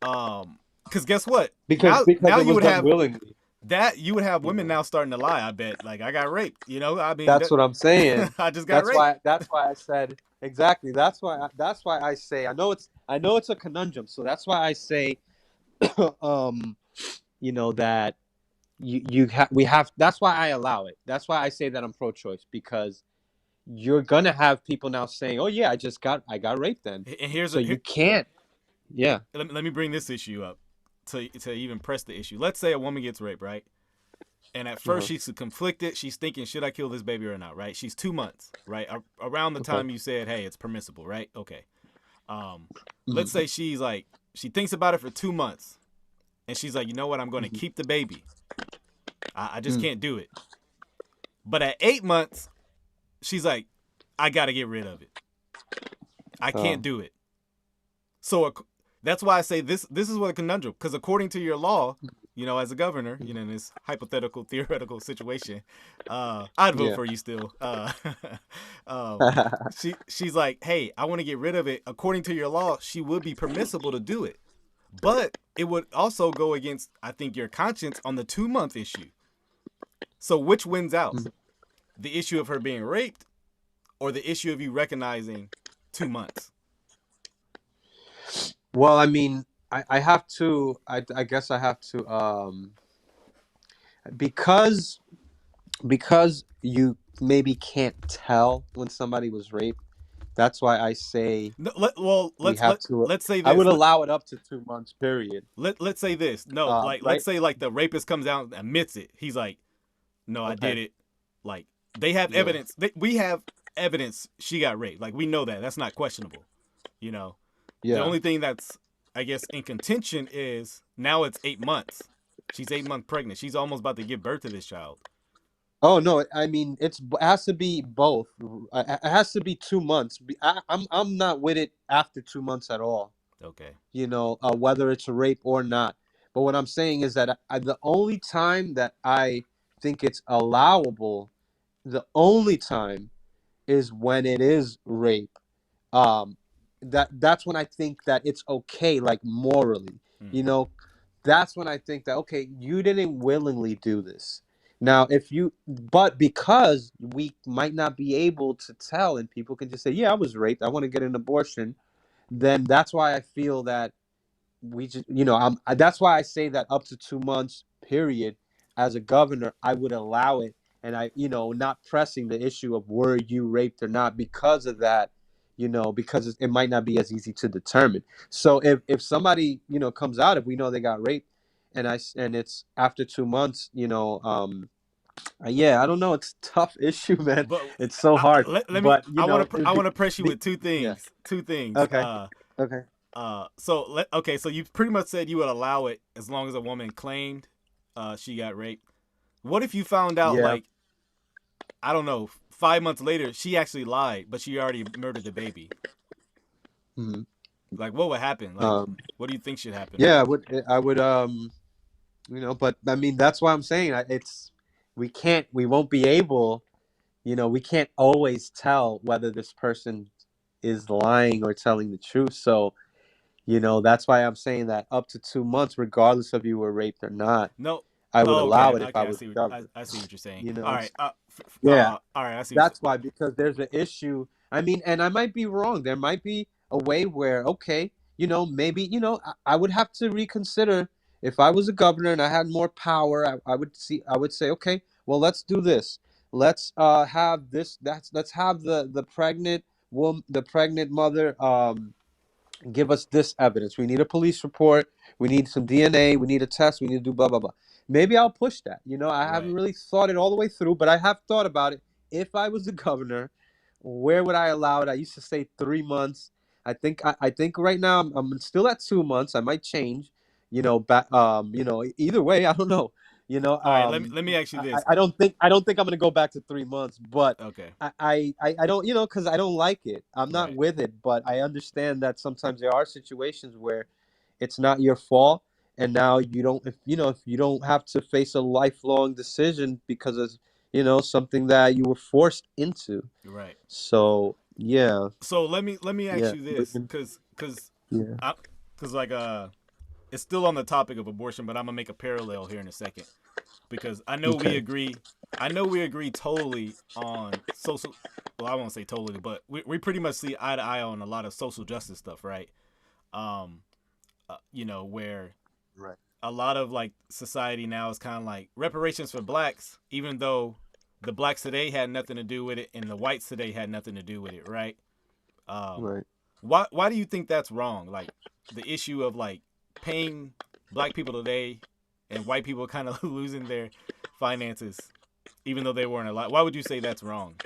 Because guess what? Because Now it you was would done have willingly. that you would have You women know. now starting to lie. I bet, like I got raped. You know, I mean, That's what I'm saying. I just got That's raped. why. That's why I said exactly. That's why I say. I know it's a conundrum. So that's why I say, um, that we have. That's why I allow it. That's why I say that I'm pro-choice, because you're gonna have people now saying, "Oh yeah, I got raped then," And here's so a you can't. Yeah. let me bring this issue up to even press the issue. Let's say a woman gets raped, right? And at first Uh-huh. she's conflicted. She's thinking, should I kill this baby or not? Right? She's 2 months, right? Around the Okay. time you said, hey, it's permissible, right? Okay. Um, let's Mhm. say she's like, she thinks about it for 2 months, and she's like, you know what? I'm going to Mhm. keep the baby. I just Mm. can't do it. But at 8 months, she's like, I got to get rid of it. I Uh, can't do it. So that's why I say this is what a conundrum, because according to your law, as a governor, in this hypothetical theoretical situation, I'd vote yeah. for you still. She's like, hey, I want to get rid of it. According to your law, she would be permissible to do it, but it would also go against, I think, your conscience on the 2 month issue. So which wins out? Mhm. The issue of her being raped, or the issue of you recognizing 2 months? Well, I mean, I have to. I guess I have to. Because you maybe can't tell when somebody was raped. That's why I say No, well, we let's have to. let's say I would this. allow it up to 2 months. Period. Let's say this. No, like let's Right. say like the rapist comes out and admits it. He's like, "No, I Okay. did it." Like they have Yeah. evidence. We have evidence she got raped. Like we know that. That's not questionable. You know. The Yeah. only thing that's, I guess, in contention is now it's 8 months. She's 8 months pregnant. She's almost about to give birth to this child. Oh no! I mean, it has to be both. It has to be 2 months. I'm not with it after 2 months at all. Okay. Whether it's a rape or not. But what I'm saying is that the only time that I think it's allowable, the only time, is when it is rape. Um, that's when I think that it's okay, like morally. You Mm. know, that's when I think that, okay, you didn't willingly do this. Now, but because we might not be able to tell, and people can just say, yeah, I was raped, I want to get an abortion, then that's why I feel that we just, that's why I say that up to 2 months period, as a governor, I would allow it. And I, not pressing the issue of were you raped or not because of that, because it might not be as easy to determine. So if somebody, comes out, if we know they got raped, and it's after 2 months, yeah, I don't know. It's a tough issue, man. But It's so hard. let me. But I want to press you with two yeah. things. Two things. Okay. Okay. Okay. So you pretty much said you would allow it as long as a woman claimed she got raped. What if you found out, Yeah. like, I don't know, 5 months later she actually lied, but she already murdered the baby? Hmm. Like, what would happen? Like, what do you think should happen? Yeah, I would, but I mean, that's why I'm saying we won't be able, we can't always tell whether this person is lying or telling the truth. So, that's why I'm saying that up to 2 months, regardless of you were raped or not, No. I would Oh, okay. allow it if I Okay. was governor. I see what you're saying. You All know, right. yeah, All right. I see. that's why, because there's an issue. I mean, and I might be wrong. There might be a way where, okay, maybe, I would have to reconsider if I was a governor and I had more power. I would say, okay, well, let's do this. Let's have this. Let's have the pregnant woman, the pregnant mother, give us this evidence. We need a police report. We need some DNA. We need a test. We need to do blah, blah, blah. Maybe I'll push that. I haven't Right. really thought it all the way through, but I have thought about it. If I was the governor, where would I allow it? I used to say 3 months. I think right now I'm still at 2 months. I might change. Either way, I don't know. You know, All right. um, Let me ask you I, this. I don't think I'm gonna go back to 3 months, but Okay. I don't, because I don't like it. I'm not Right. with it, but I understand that sometimes there are situations where it's not your fault, and now you don't, if you don't have to face a lifelong decision because of, something that you were forced into. Right. So yeah, So let me ask yeah, you but this, cause yeah, I, cause like it's still on the topic of abortion, but I'm gonna make a parallel here in a second because I know we okay, agree. I know we agree totally on social. Well, I won't say totally, but we pretty much see eye to eye on a lot of social justice stuff, right? Um, where right, a lot of like society now is kind of like reparations for blacks, even though the blacks today had nothing to do with it and the whites today had nothing to do with it, right? Um, right. why do you think that's wrong? Like the issue of like paying black people today and white people kind of losing their finances, even though they weren't alive. Why would you say that's wrong?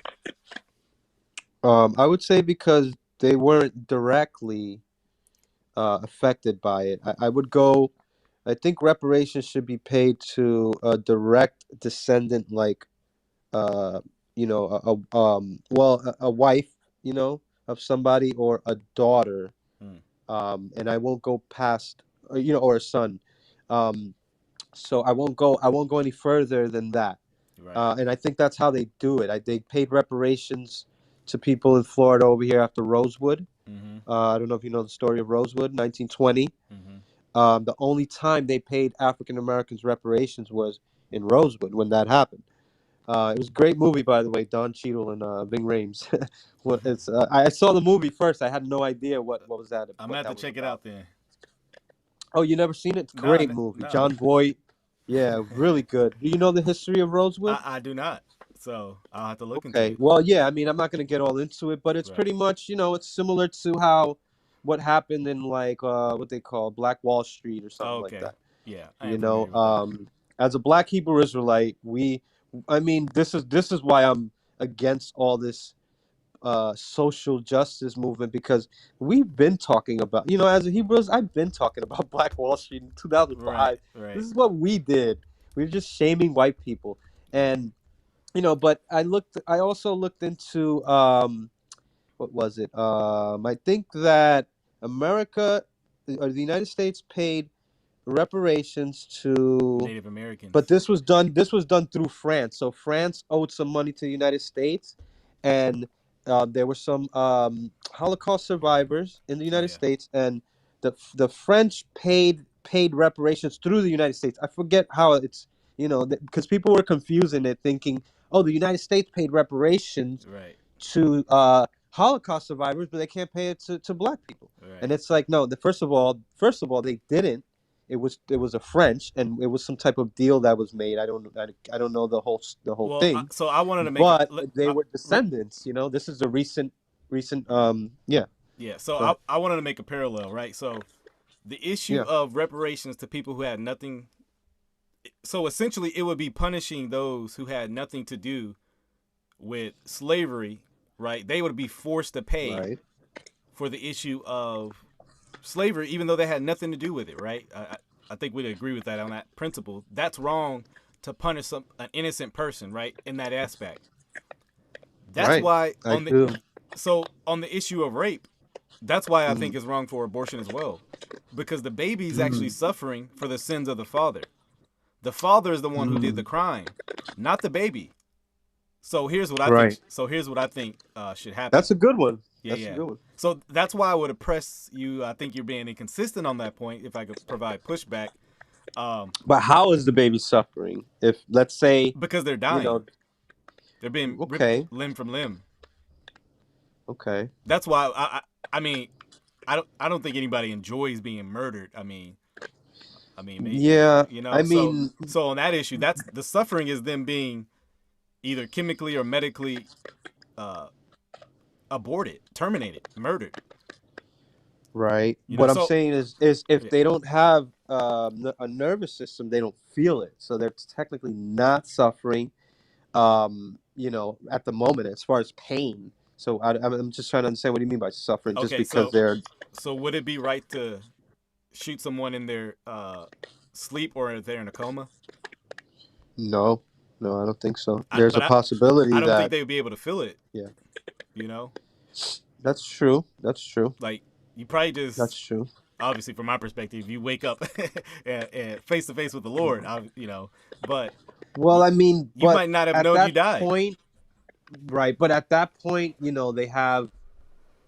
I would say because they weren't directly affected by it. I would go. I think reparations should be paid to a direct descendant, like a wife, of somebody, or a daughter, Hmm. and I won't go past, or a son. Um, so I won't go any further than that. Right. And I think that's how they do it. They paid reparations to people in Florida over here after Rosewood. Mm-hmm. I don't know if you know the story of Rosewood, 1920. Mm-hmm. The only time they paid African Americans reparations was in Rosewood when that happened. It was a great movie, by the way, Don Cheadle and Ving Rhames. I saw the movie first. I had no idea what was that I'm gonna what have to that was check it about. out then. Oh, you never seen it? It's a No, great movie. no, John Boyd. Yeah, really good. Do you know the history of Rosewood? I do not. So I'll have to look into Okay. it. Well, yeah. I mean, I'm not gonna get all into it, but it's Right. pretty much, it's similar to how what happened in, like, what they call Black Wall Street or something like Okay. that. Yeah, I You am know, familiar with that. as a Black Hebrew Israelite, I mean, this is why I'm against all this social justice movement, because we've been talking about, as a Hebrews, I've been talking about Black Wall Street in Right. 2005. This Right. is what we did. We were just shaming white people, Right. and but I also looked into, what was it? I think that America, or the United States, paid reparations to, Native but Americans. this was done through France. So France owed some money to the United States, and there were some Holocaust survivors in the Oh United yeah. States, and the French paid reparations through the United States. I forget how it's, because people were confusing it, thinking, oh, the United States paid reparations Right. to Holocaust survivors, but they can't pay it to black people. Right. And it's like, no, first of all, they didn't. It was a French, and it was some type of deal that was made. I don't know the whole Well, thing, so I wanted to make but they were descendants. This is a recent. Yeah. yeah. So Go ahead. I wanted to make a parallel, right? So the issue Yeah. of reparations to people who had nothing. So essentially, it would be punishing those who had nothing to do with slavery, right? They would be forced to pay Right. for the issue of slavery, even though they had nothing to do with it, right? I think we'd agree with that on that principle. That's wrong to punish an innocent person, right? In that aspect. That's Right. why I do. on the issue of rape, that's why I think Mm. it's wrong for abortion as well, because the baby's actually Mm. suffering for the sins of the father. The father is the one who did the Mm. crime, not the baby. So here's what I think. Right. So here's what I think should happen. That's a good one. Yeah, That's a yeah. good one. So that's why I would press you. I think you're being inconsistent on that point. If I could provide pushback, But how is the baby suffering? If, let's say, because they're you dying, know, they're being okay, ripped limb from limb. okay, That's why I mean, I don't think anybody enjoys being murdered. I mean, yeah, you know. I So mean, so on that issue, that's the suffering is them being either chemically or medically aborted, terminated, murdered. right. You know. What I'm So saying is if yeah. they don't have a nervous system, they don't feel it, so they're technically not suffering. At the moment, as far as pain. So I'm just trying to understand, what do you mean by suffering? Just Okay. because they're So would it be right to shoot someone in their sleep or if they're in a coma? no, no, I don't think so. There's But a possibility I don't think that, they would be able to feel it. yeah, You know, that's true. That's true. like you probably That's just true. obviously from my perspective, you wake up and face to face with the Lord. But Well, I mean, you but might not have at known you that died. point, right? But at that point, they have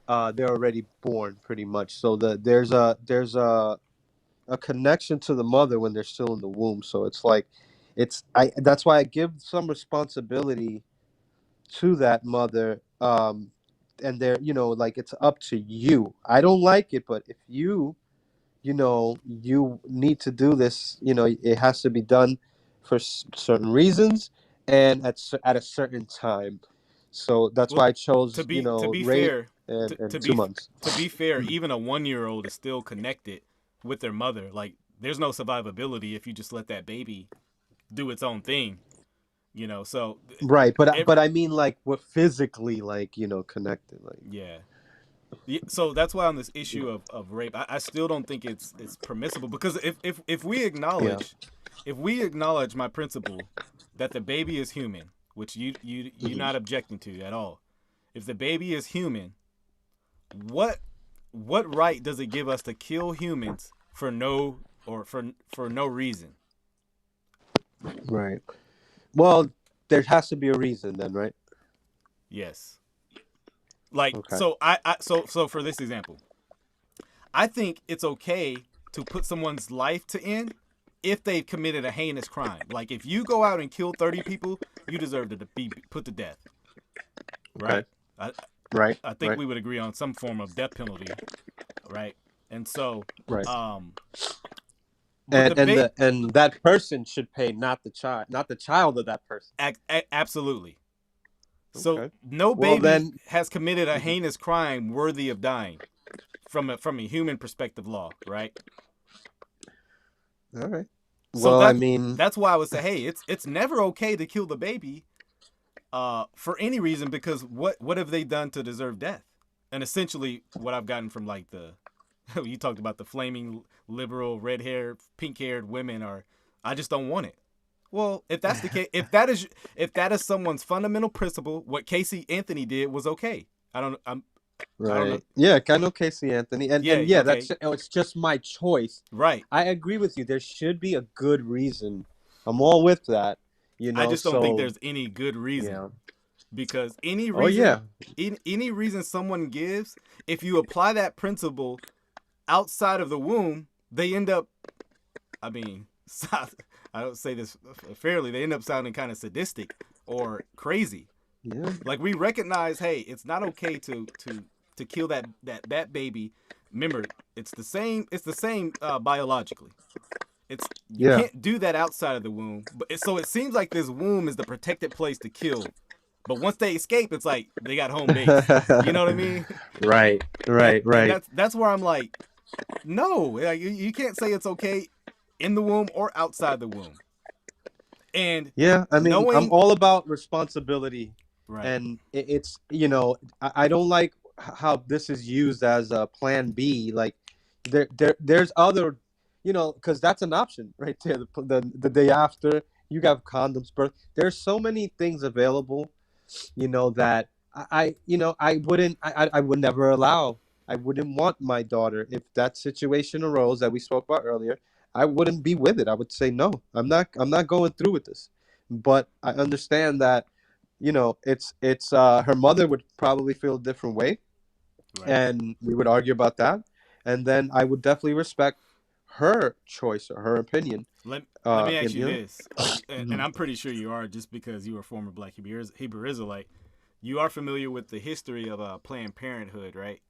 they're already born pretty much. So there's a connection to the mother when they're still in the womb. So it's like that's why I give some responsibility to that mother. And like, it's up to you. I don't like it, but if you need to do this, it has to be done for certain reasons and at a certain time. So that's Well, why I to chose, be rape fair, and 2 months. to be fair, even a 1 year old is still connected with their mother. Like there's no survivability if you just let that baby do its own thing. So Right, but it, but I mean, like, we're physically, like, connected, like. yeah. Yeah, so that's why on this issue of rape, I still don't think it's permissible because if we Yeah. acknowledge my principle that the baby is human, which you're Mhm. not objecting to at all. If the baby is human, what right does it give us to kill humans for no reason? Right. Well, there has to be a reason then, right? Yes. Like Okay. so for this example, I think it's okay to put someone's life to end if they've committed a heinous crime. Like if you go out and kill 30 people, you deserve to be put to death. Right? Okay. I, Right. I think Right. we would agree on some form of death penalty, right? And so, Right. but And that person should pay, not the child of that person. absolutely. So Okay. no Well, baby then. has committed a Mhm. heinous crime worthy of dying from a human perspective law, right? All right. So Well, I mean. that's why I would say, hey, it's never okay to kill the baby, for any reason because what have they done to deserve death? And essentially, what I've gotten from like you talked about the flaming liberal red hair, pink haired women I just don't want it. Well, if that's the case, if that is someone's fundamental principle, what Casey Anthony did was okay. I don't know. Right. Yeah, I know Casey Anthony, and Yeah, yeah, okay. it's just my choice. Right. I agree with you. There should be a good reason. I'm all with that. I just don't think So there's any good reason. yeah. Because any Oh reason, yeah. any reason someone gives, if you apply that principle outside of the womb, they end up, I mean, I don't say this fairly, they end up sounding kind of sadistic or crazy. Yeah. Like we recognize, hey, it's not okay to kill that baby. Remember, it's the same. It's the same biologically. It's you Yeah. can't do that outside of the womb. But so it seems like this womb is the protected place to kill. But once they escape, it's like they got home base. You know what I mean? Right. And Right. and Right. that's where I'm like, no, like, you can't say it's okay in the womb or outside the womb. And Yeah, I mean, I'm knowing, all about responsibility, right, and it's I don't like how this is used as a plan B. Like there's other, because that's an option right there. The day after you have condoms, birth. There's so many things available, that I wouldn't, I would never allow. I wouldn't want my daughter if that situation arose that we spoke about earlier. I wouldn't be with it. I would say no. I'm not going through with this. But I understand that, it's her mother would probably feel a different way, right. and we would argue about that. And then I would definitely respect her choice or her opinion. Let me ask And you this, and Mhm. I'm pretty sure you are, just because you were a former Black Hebrew Israelite. You are familiar with the history of Planned Parenthood, right?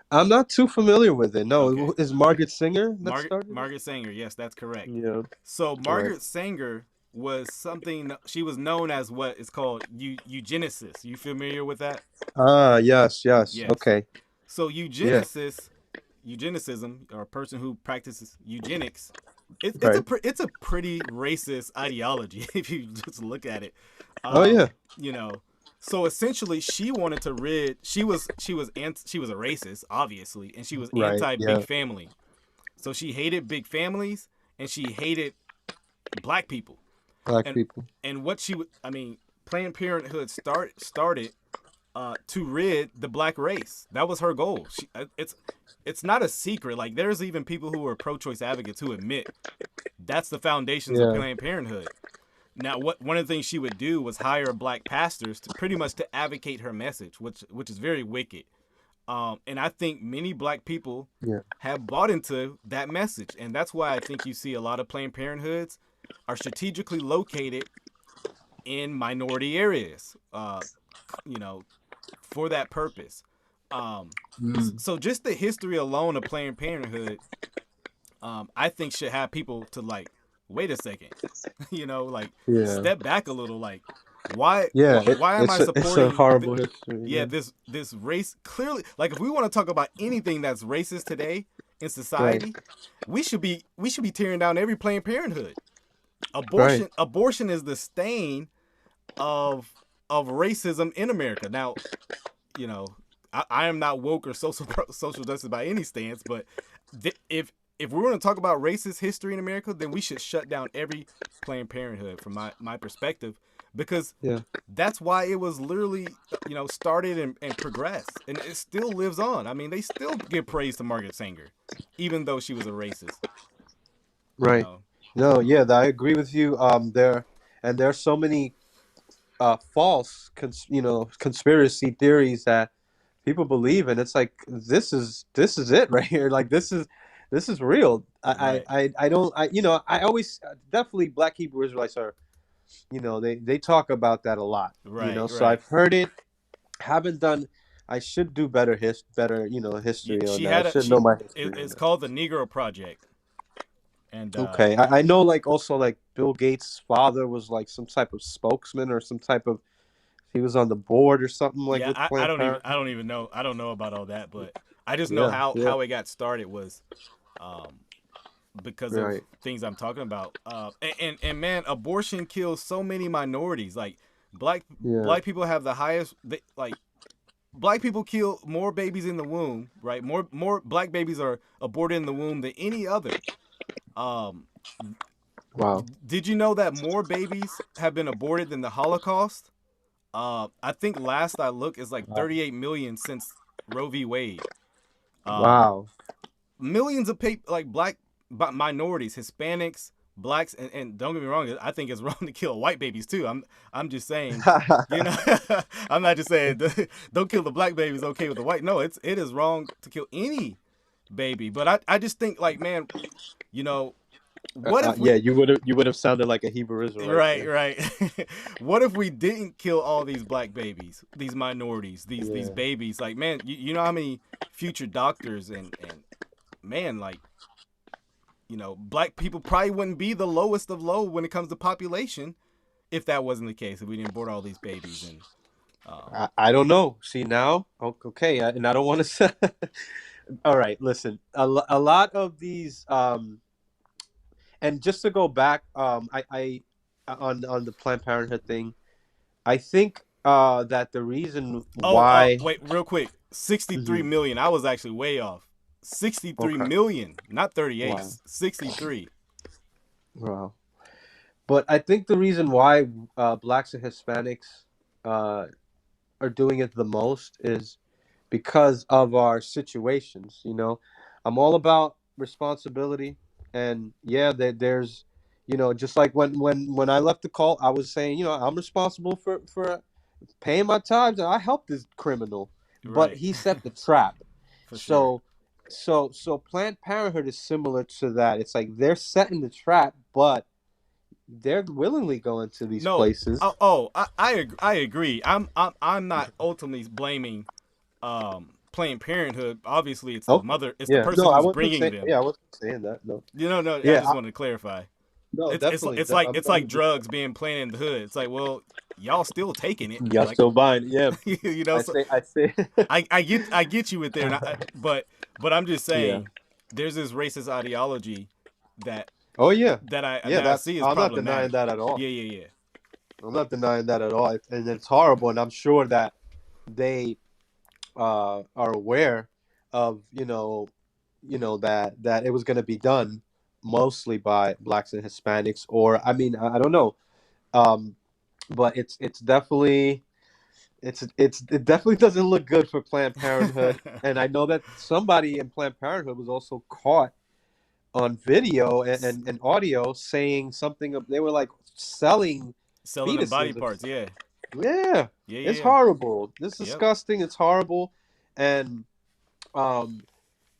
I'm not too familiar with it. No, Okay. is Margaret Singer that Margaret started it? Margaret Sanger, yes, that's correct. Yeah. So Right. Margaret Sanger was something, she was known as what is called eugenicist. You familiar with that? Ah, yes, yes. Yes. Okay. So Yeah. eugenicism, or a person who practices eugenics, Right. it's a pretty racist ideology if you just look at it. Oh yeah. You know, so essentially, she wanted to rid. She was a racist, obviously, and she was Right. anti big Yeah. family. So she hated big families, and she hated black people. Black And people. what she would, I mean, Planned Parenthood started to rid the black race. That was her goal. It's not a secret. Like, there's even people who are pro-choice advocates who admit that's the foundations of Yeah. Planned Parenthood. Now, one of the things she would do was hire black pastors to pretty much to advocate her message, which is very wicked. And I think many black people Yeah. have bought into that message, and that's why I think you see a lot of Planned Parenthoods are strategically located in minority areas. You know, for that purpose. Um, Mm. so just the history alone of Planned Parenthood, I think should have people to like, wait a second, like Yeah. step back a little. Like, why, Yeah. why am I It's a supporting? horrible history. Yeah, Yeah. this race clearly. Like, if we want to talk about anything that's racist today in Right. society, we should be tearing down every Planned Parenthood. Right. Abortion is the stain of racism in America. Now, you know, I am not woke or social justice by any stance, but if we're going to talk about racist history in America, then we should shut down every Planned Parenthood from my perspective, because Yeah. that's why it was literally, started and progressed, and it still lives on. I mean, they still give praise to Margaret Sanger, even though she was a racist. You Right. know, No. Yeah. I agree with you. There are so many false, conspiracy theories that people believe in. It's like this is it right here. Like this is real. right, I don't. I always definitely Black Hebrew Israelites are. They talk about that a lot. right, So right. I've heard it. Haven't done. I should do better Yeah, history on she that. I had should know my history on it's that. called the Negro Project, and Okay, I know, like, also, like, Bill Gates' father was like some type of spokesman or some type of, he was on the board or something, like, yeah, with Planned I Parenthood. don't even know, I don't know about all that, but I just know Yeah, how yeah, it got started was, um, because of right, things I'm talking about. And man, abortion kills so many minorities. Like, black yeah, black people have the highest. Like, black people kill more babies in the womb, right? More black babies are aborted in the womb than any other. Um, wow, did you know that more babies have been aborted than the Holocaust? I think last I looked is like wow, 38 million since Roe v. Wade. Um, wow. Millions of like black minorities, Hispanics, blacks, and don't get me wrong, I think it's wrong to kill white babies too. I'm just saying, you know, I'm not just saying don't kill the black babies. Okay with the white? No, it is wrong to kill any baby. But I just think, like, man, you know, What if Yeah, we you would have sounded like a Hebrew Israelite right, there. right. What if we didn't kill all these black babies, these minorities, these Yeah. babies? Like, man, you know how many future doctors and man, like, black people probably wouldn't be the lowest of low when it comes to population if that wasn't the case. If we didn't abort all these babies and I don't know. See now, okay, and I don't want to say. All right, listen. A lot of these, and just to go back, I on the Planned Parenthood thing, I think that the reason why. wait, real quick, 63 Mhm. million. I was actually way off. 63 Okay. million, not 38. Wow. 63. Wow. But I think the reason why blacks and Hispanics uh, are doing it the most is because of our situations. I'm all about responsibility, and yeah, there's, just like when I left the cult, I was saying, I'm responsible for paying my tithes, and I helped this criminal, but Right. he set the trap. For sure. So Planned Parenthood is similar to that. It's like they're setting the trap, but they're willingly going to these No. places. I agree. I'm not ultimately blaming Planned Parenthood. Obviously, it's the Okay. mother. It's the Yeah. person No, I who's wasn't bringing saying. them. Yeah, I wasn't saying that. No. No. I Yeah. just wanted to clarify. No, definitely. It's like drugs being planted in the hood. It's like, well, y'all still taking it. Y'all Like, still buying it. Yeah. So I say. I get you with there, but I'm just Yeah. saying, there's this racist ideology that Oh yeah. Yeah. that I That's. see is I'm not denying problematic. that at all. Yeah. I'm not denying that at all, and it's horrible. And I'm sure that they are aware of that it was going to be done mostly by blacks and Hispanics, or I mean, I don't know, um, but it's definitely it definitely doesn't look good for Planned Parenthood, and I know that somebody in Planned Parenthood was also caught on video and audio saying something. They were like selling Selling them body fetuses. parts. Yeah. Yeah, it's Yeah. horrible. It's Yep. disgusting. It's horrible, and um,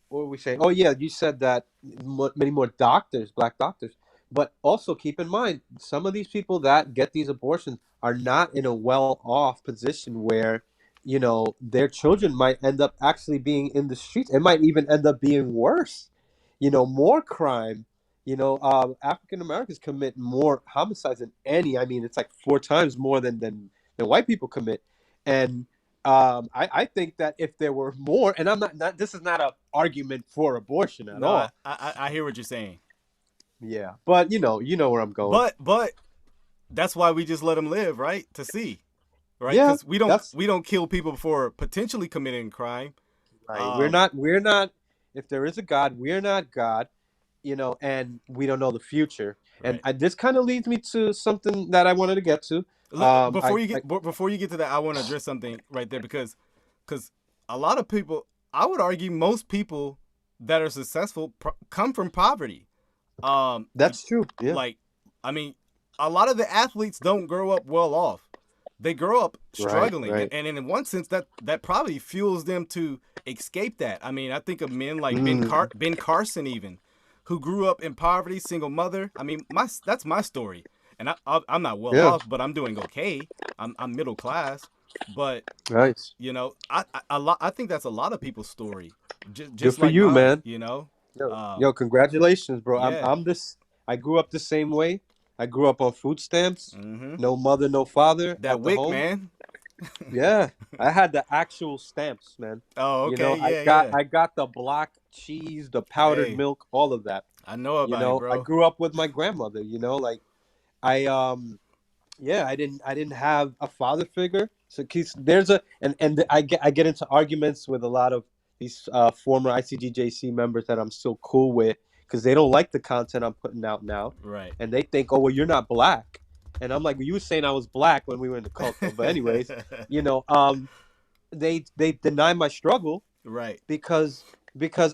what were we saying? Oh yeah, you said that many more doctors, black doctors. But also keep in mind, some of these people that get these abortions are not in a well-off position where, their children might end up actually being in the streets. It might even end up being worse. More crime. African Americans commit more homicides than any. I mean, it's like 4 times more than white people commit, and I think that if there were more, and I'm not this is not an argument for abortion at No, all. I hear what you're saying, Yeah, but you know where I'm going. but that's why we just let them live, right? To see, right? Yeah, Because we that's don't kill people for potentially committing crime. right. We're Um, not. We're not. If there is a God, we're not God. And we don't know the future. And right. this kind of leads me to something that I wanted to get to. Before you get to that, I want to address something right there because a lot of people, I would argue, most people that are successful come from poverty. Um, That's true. Yeah. like, I mean, a lot of the athletes don't grow up well off. They grow up Right. struggling, Right. and in one sense, that probably fuels them to escape that. I mean, I think of men like Mm, Ben Carson, even, who grew up in poverty, single mother. I mean, that's my story, and I'm not well yeah. off, but I'm doing okay. I'm middle class, but Nice. I think that's a lot of people's story, Good just for like you, mine. man. Yo, congratulations, bro. Yeah. I'm this. I grew up the same way. I grew up on food stamps. Mm-hmm. No mother, no father That at the wick, home. man. Yeah, I had the actual stamps, man. Oh, okay. I Yeah, got yeah. I got the block cheese, the powdered Hey, milk, all of that. I know about it, I bro. grew up with my grandmother. Like I yeah, I didn't have a father figure. So 'cause there's a and I get into arguments with a lot of these former ICGJC members that I'm still cool with because they don't like the content I'm putting out now, Right. and they think, oh well, you're not black, and I'm like, well, you were saying I was black when we were in the cult, though. But anyways, you know, um, they deny my struggle Right. because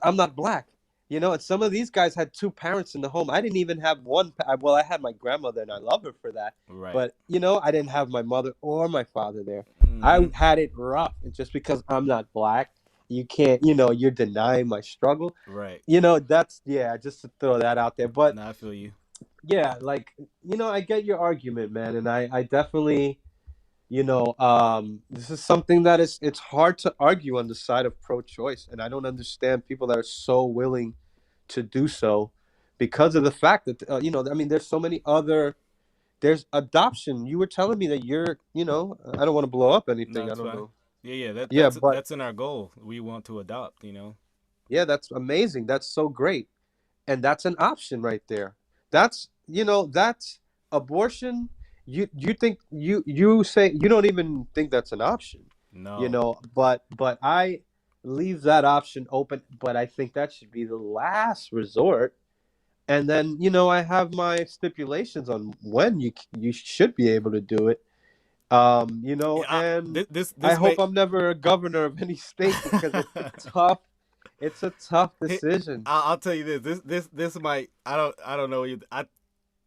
I'm not black. And some of these guys had two parents in the home. I didn't even have one. Well, I had my grandmother, and I love her for that. Right. But I didn't have my mother or my father there. I Mm-hmm. had it rough, just because I'm not black. you can't, you know, you're denying my struggle. Right. You know, that's, yeah, just to throw that out there. But Now I feel you. yeah, like, you know, I get your argument, man, and I definitely, you know, this is something that is, it's hard to argue on the side of pro-choice, and I don't understand people that are so willing to do so because of the fact that, you know, I mean, there's so many other, there's adoption. You were telling me that you're, you know, I don't want to blow up No, anything. I it's don't fine. know. Yeah, yeah. Yeah, but That's in our goal. We want to adopt. You know. yeah, that's amazing. That's so great. And that's an option right there. That's, you know, that's abortion. You think you say you don't even think that's an option, you No. know, but I leave that option open, but I think that should be the last resort. And then, you know, I have my stipulations on when you should be able to do it. You know, Yeah. and I This hope may. I'm never a governor of any state because it's a tough decision. I'll tell you this. This might. I don't know.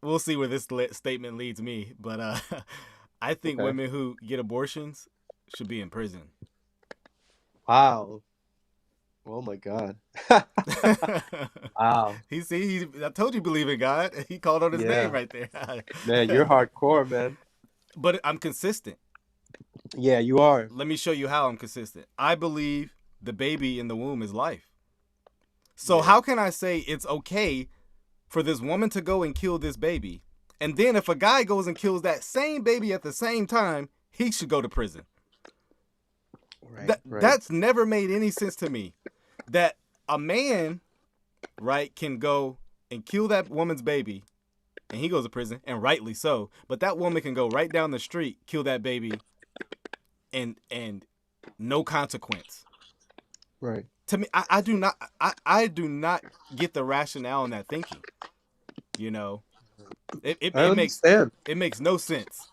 We'll see where this statement leads me. But I think Okay. women who get abortions should be in prison. Wow. Oh my God. Wow. I told you believe in God. He called on his name Yeah. right there. Man, you're hardcore, man. But I'm consistent. Yeah, you are. Let me show you how I'm consistent. I believe the baby in the womb is life. So Yeah. how can I say it's okay for this woman to go and kill this baby, and then if a guy goes and kills that same baby at the same time, he should go to prison? Right, right. That's never made any sense to me. That a man, right, can go and kill that woman's baby, and he goes to prison, and rightly so. But that woman can go right down the street, kill that baby, and no consequence. Right. To me, I do not get the rationale in that thinking. You know, I it understand. makes no sense.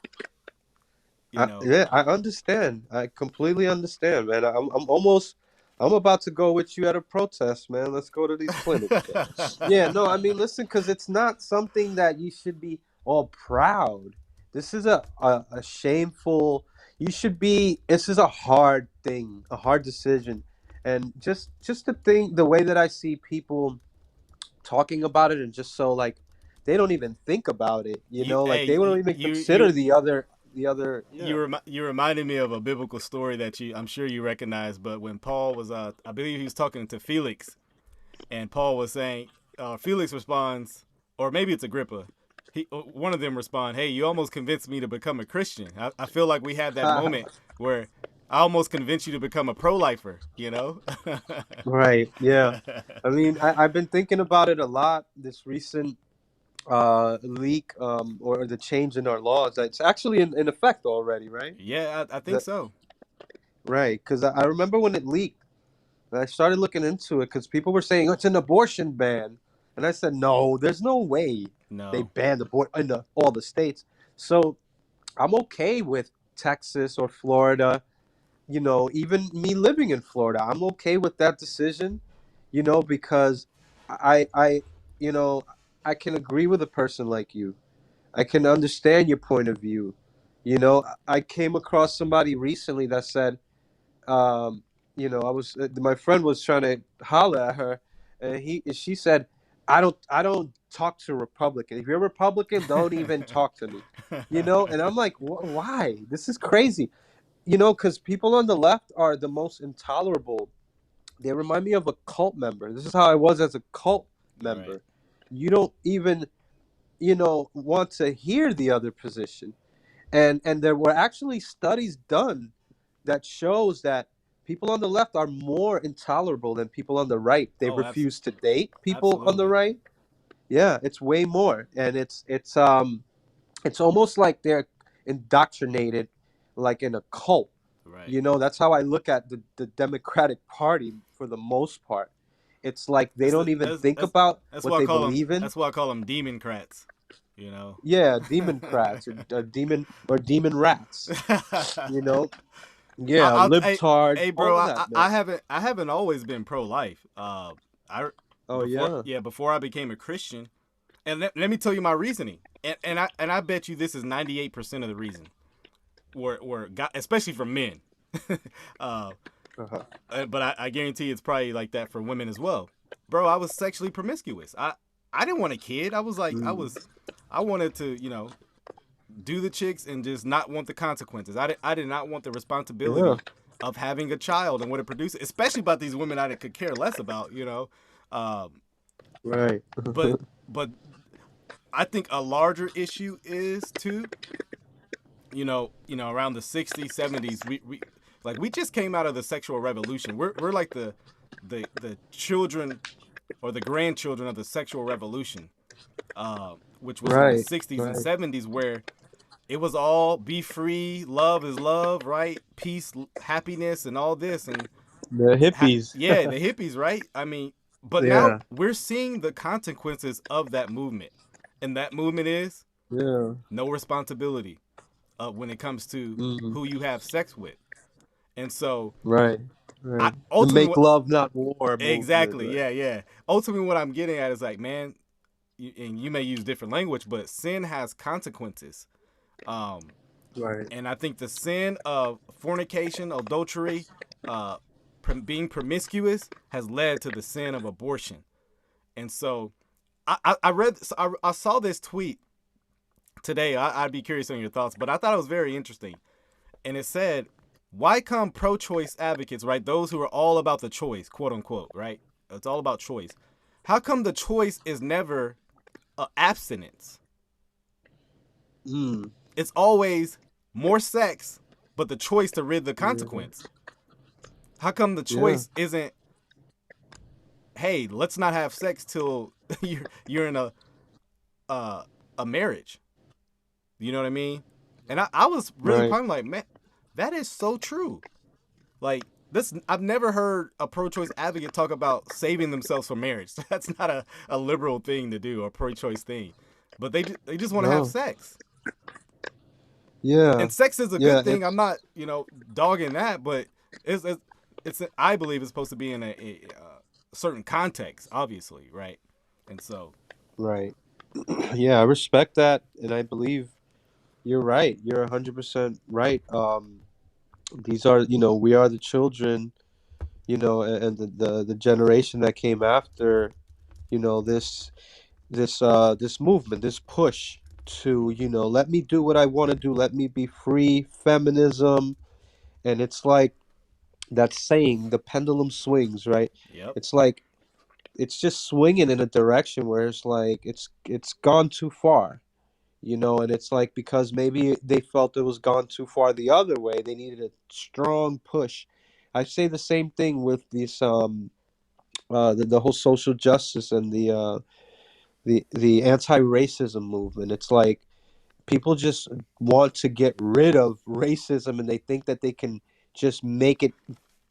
You know. Yeah, I understand. I completely understand, man. I'm almost, I'm about to go with you at a protest, man. Let's go to these clinics. Yeah, no, I mean, listen, because it's not something that you should be all proud. This is a shameful. You should be. This is a hard thing, a hard decision, and just the thing, the way that I see people talking about it, and just so like they don't even think about it, you you know, like they hey don't even you consider the other. Yeah. you reminded me of a biblical story that I'm sure you recognize. But when Paul was I believe he was talking to Felix, and Paul was saying, Felix responds, or maybe it's Agrippa. One of them respond, "Hey, you almost convinced me to become a Christian." I feel like we had that moment where I almost convinced you to become a pro-lifer. You know? Right. Yeah. I mean, I've been thinking about it a lot. This recent leak, or the change in our laws. It's actually in effect already, right? Yeah, I think The, so. right. Because I remember when it leaked, and I started looking into it because people were saying, "Oh, it's an abortion ban," and I said, "No, there's no way they No. banned abortion in all the states." So I'm okay with Texas or Florida. You know, even me living in Florida, I'm okay with that decision. You know, because I, you know, I can agree with a person like you. I can understand your point of view. You know, I came across somebody recently that said, um, you know, I was my friend was trying to holler at her, and she said, I don't talk to Republican. If you're a Republican, don't even talk to me. You know, and I'm like, why? This is crazy. You know, because people on the left are the most intolerable. They remind me of a cult member. This is how I was as a cult Right. member. You don't even, you know, want to hear the other position. And there were actually studies done that shows that people on the left are more intolerable than people on the right. They Oh, refuse to date people on the absolutely. right. Yeah, it's way more, and it's almost like they're indoctrinated, like in a cult. Right. You know, that's how I look at the Democratic Party for the most part. It's like they That's don't the even think about that's what why I they call them believe in. that's why I call them demoncrats. You know. Yeah, Democrats or demon rats. You know, yeah, Hey, libtards, hey, all bro, of that, man. I haven't always been pro life. I Oh yeah. before I became a Christian, and let me tell you my reasoning, and I bet you this is 98% of the reason. Where especially for men, uh, Uh-huh. But I guarantee it's probably like that for women as well. Bro, I was sexually promiscuous. I didn't want a kid. I was like, Mm. I wanted to, do the chicks and just not want the consequences. I did not want the Yeah. responsibility of having a child and what it produces, especially about these women I could care less about. Um, Right. but but I think a larger issue is too, around the 60s, 70s, we just came out of the sexual revolution. We're like the children or the grandchildren of the sexual revolution, which was in the Right. 60s and Right. 70s, where it was all be free, love is love, right? Peace, happiness, and all this. And The hippies. yeah, the hippies, right? I mean, but now Yeah. we're seeing the consequences of that movement. And that movement is Yeah. no responsibility when it comes to Mm. who you have sex with. And so, Right. Right. The ultimately, make love not war movement. exactly, Right. yeah, yeah. Ultimately, what I'm getting at is like, man, and you may use different language, but sin has consequences. Um, Right. and I think the sin of fornication, adultery, uh, being promiscuous has led to the sin of abortion. And so, I read, I saw this tweet today. I'd be curious on your thoughts, but I thought it was very interesting. And it said, why come pro-choice advocates, right? Those who are all about the choice, quote unquote, right? It's all about choice. How come the choice is never abstinence? Mm. It's always more sex, but the choice to rid the Yeah. consequence. How come the Yeah. choice isn't, hey, let's not have sex till you're in uh, a marriage? You know what I mean? And I was really Right. probably like, man, that is so true. Like this, I've never heard a pro-choice advocate talk about saving themselves for marriage. That's not a liberal thing to do, or pro-choice thing. But they just want to have No. sex, Yeah. and sex is a Yeah. good thing. I'm not dogging that, but it's I believe it's supposed to be in a certain context, obviously, right? And so, Right. Yeah. I respect that, and I believe you're right. You're 100% right. These are, we are the children, and the generation that came after, this movement, this push to, let me do what I want to do, let me be free, feminism. And it's like that saying, the pendulum swings, right? yep. It's like it's just swinging in a direction where it's like it's gone too far, and it's like because maybe they felt it was gone too far the other way, they needed a strong push. I say the same thing with this the whole social justice and the anti-racism movement. It's like people just want to get rid of racism, and they think that they can just make it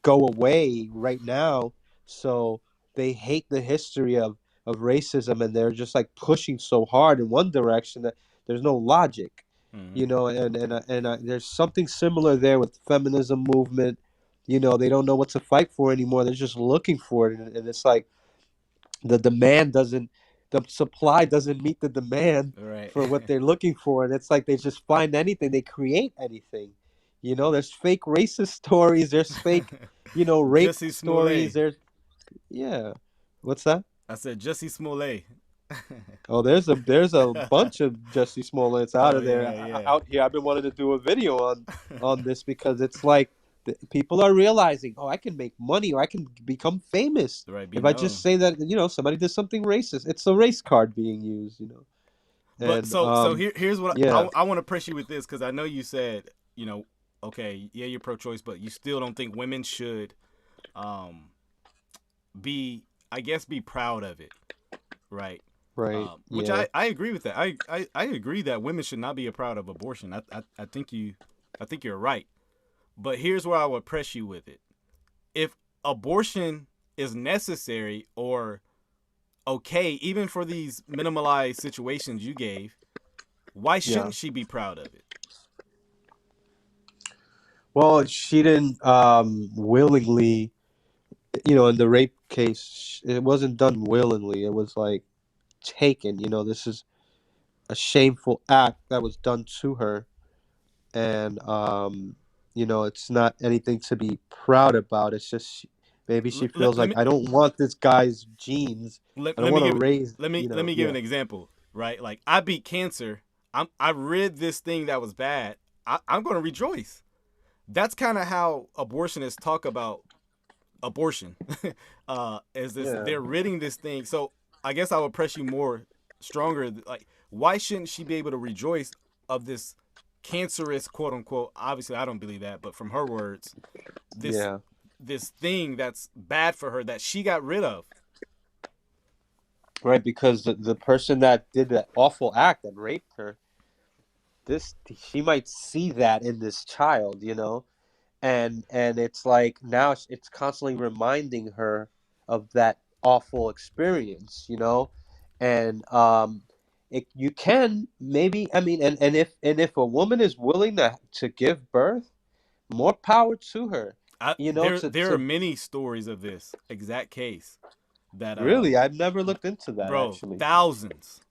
go away right now. So they hate the history of racism, and they're just like pushing so hard in one direction that there's no logic, Mm-hmm. and there's something similar there with the feminism movement. They don't know what to fight for anymore. They're just looking for it, and it's like the demand doesn't the supply doesn't meet the demand Right. for what they're looking for, and it's like they just find anything, they create anything. There's fake racist stories, there's fake rape Jussie stories, Smollett. there's yeah. What's that? I said Jussie Smollett. Oh, there's a bunch of Jesse Smollets out Oh of there, yeah, yeah. out here. I've been wanting to do a video on this because it's like people are realizing, oh, I can make money, or I can become famous Right, be if I just known. say that somebody did something racist. It's a race card being used. But And so here's what yeah, I want to press you with this, because I know you said, okay, yeah, you're pro-choice, but you still don't think women should um be, I guess, be proud of it, right? right, Which yeah. I agree with that. I agree that women should not be proud of abortion. I think you're right. But here's where I would press you with it. If abortion is necessary or okay, even for these minimalized situations you gave, why Yeah. shouldn't she be proud of it? Well, she didn't willingly, in the rape case, it wasn't done willingly. It was like taken. This is a shameful act that was done to her, and it's not anything to be proud about. It's just maybe she let, feels let like me I don't want this guy's genes. I don't let me want to give raise, let me give yeah. an example, right? Like I beat cancer. I read this thing that was bad. I'm gonna rejoice. That's kind of how abortionists talk about abortion. Is this Yeah. they're ridding this thing. So I guess I would press you more stronger. Like, why shouldn't she be able to rejoice of this cancerous, quote unquote? Obviously, I don't believe that, but from her words, this Yeah. this thing that's bad for her that she got rid of. Right, because the person that did that awful act that raped her, this she might see that in this child, and it's like now it's constantly reminding her of that awful experience, and you can maybe, I mean, and if a woman is willing to give birth, more power to her, There are to many stories of this exact case that really, I've never looked into that bro, actually. thousands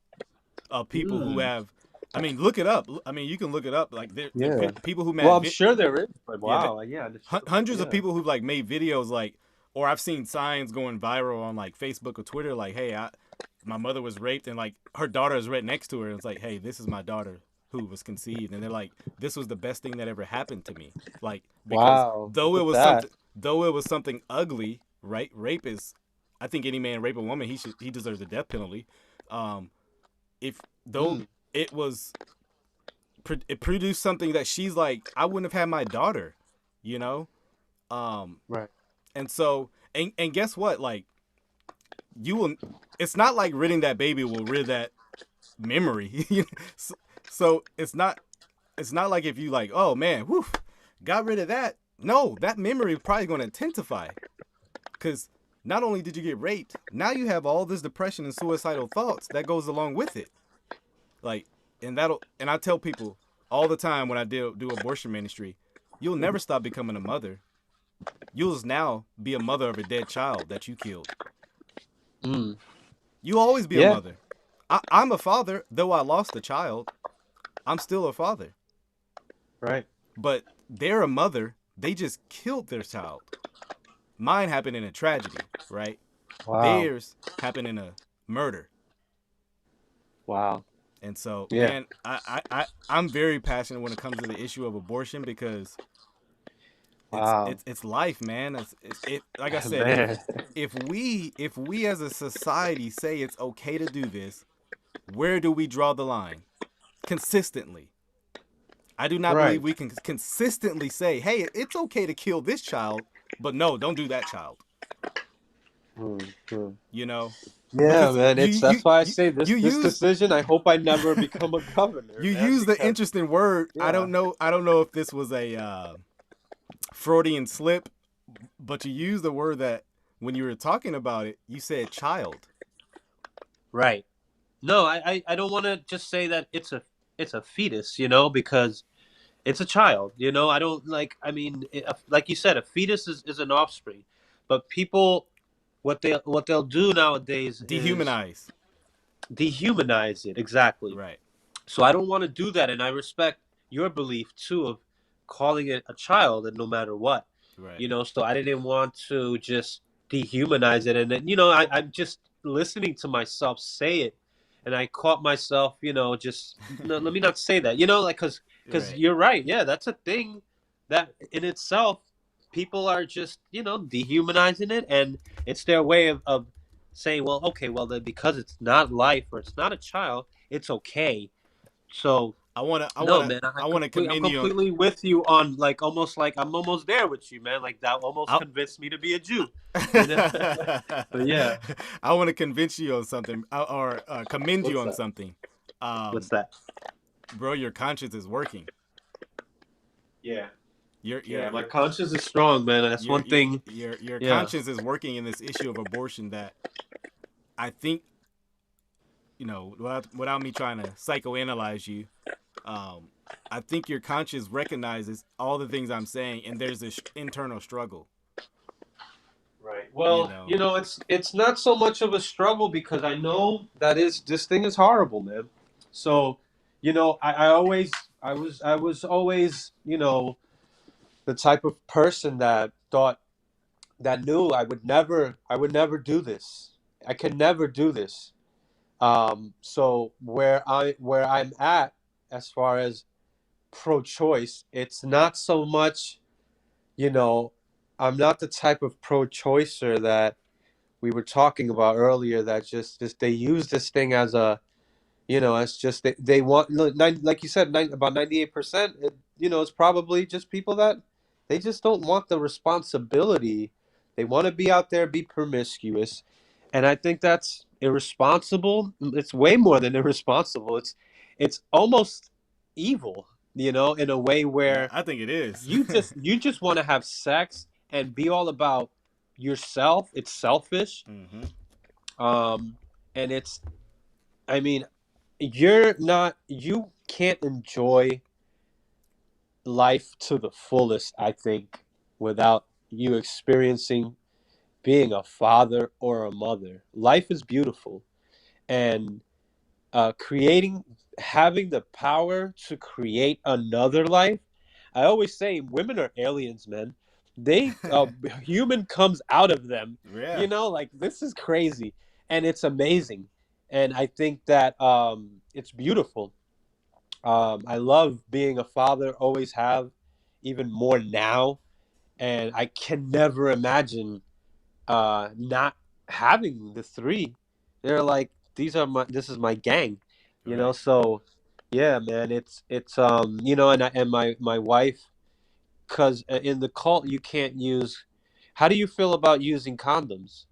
of people who Hmm. have. I mean, look it up. I mean, you can look it up. Like there Yeah. people who Well, made I'm sure there is, but yeah, wow, yeah, hundreds of yeah. people who've like made videos like, or I've seen signs going viral on like Facebook or Twitter like, hey, my mother was raped, and like her daughter is right next to her, and it's like, hey, this is my daughter who was conceived, and they're like, this was the best thing that ever happened to me, like, because Wow, look at that. though it was something ugly, right? Rape is, I think any man rape a woman, he deserves the death penalty. Um, if though Mm, it was it produced something that she's like, I wouldn't have had my daughter, you know. Um, right. and so and guess what? Like you will. It's not like ridding that baby will rid that memory. so, so it's not like if you like, oh man, whew, got rid of that. No, that memory is probably going to intensify because not only did you get raped, now you have all this depression and suicidal thoughts that goes along with it. Like, and I tell people all the time when I do abortion ministry, you'll never stop becoming a mother. You'll just now be a mother of a dead child that you killed. Mm, You'll always be a yeah, mother. I'm a father, though I lost a child. I'm still a father. right. But they're a mother. They just killed their child. Mine happened in a tragedy, right? Wow. Theirs happened in a murder. Wow. And so, Yeah. man, I'm very passionate when it comes to the issue of abortion because Wow. it's life, man. It like I said, Man. if we as a society say it's okay to do this, where do we draw the line? Consistently. I do not believe Right. we can consistently say, "Hey, it's okay to kill this child, but no, don't do that child." Mm, mm. You know, Yeah, because man. It's that's why I say this you this use decision. I hope I never become a governor, you man. use the Because interesting word. yeah, I don't know if this was a Freudian slip, but you used the word that when you were talking about it, you said child. right. No, I don't want to just say that it's a fetus, because it's a child. I don't like. I mean, like you said, a fetus is an offspring, but people, what they'll do nowadays is Dehumanize. dehumanize it. Exactly. Right. So I don't want to do that, and I respect your belief too of calling it a child, and no matter what, Right. So I didn't want to just dehumanize it, and then I'm just listening to myself say it, and I caught myself, just no, let me not say that, like because Right. you're right, yeah, that's a thing that in itself people are just dehumanizing it, and it's their way of saying, well, okay, well then because it's not life or it's not a child, it's okay. So no, man, I wanna I'm commend you. completely with you on like almost like I'm almost there with you, man. Like that almost I, convinced me to be a Jew, you know. But yeah, I want to convince you on something or commend you what's on that? something. What's Um, that? bro, your conscience is working. Yeah, Your yeah. your My your conscience is strong, man. That's your one thing. your Yeah, conscience is working in this issue of abortion that I think, without me trying to psychoanalyze you, um, I think your conscience recognizes all the things I'm saying, and there's this internal struggle. right. You Well, know, it's not so much of a struggle because I know that is this thing is horrible, man. So, I always I was always the type of person that knew I would never do this. I could never do this. So where I'm at as far as pro-choice, it's not so much, you know, I'm not the type of pro-choicer that we were talking about earlier, that just they use this thing as a, it's just they want, like you said, about 98%, it's probably just people that they just don't want the responsibility. They want to be out there, be promiscuous, and I think that's irresponsible. It's way more than irresponsible. It's almost evil, in a way Yeah, where I think it is. you just want to have sex and be all about yourself. It's selfish. Hmm. um and it's, I mean, you can't enjoy life to the fullest, I think, without you experiencing being a father or a mother. Life is beautiful, and creating having the power to create another life. I always say women are aliens, man. They human comes out of them. Yeah. Like, this is crazy, and it's amazing. And I think that it's beautiful. I love being a father, always have, even more now, and I can never imagine not having the three. They're like, this is my gang, Right. So yeah, man, it's and my wife, because in the cult you can't use. How do you feel about using condoms?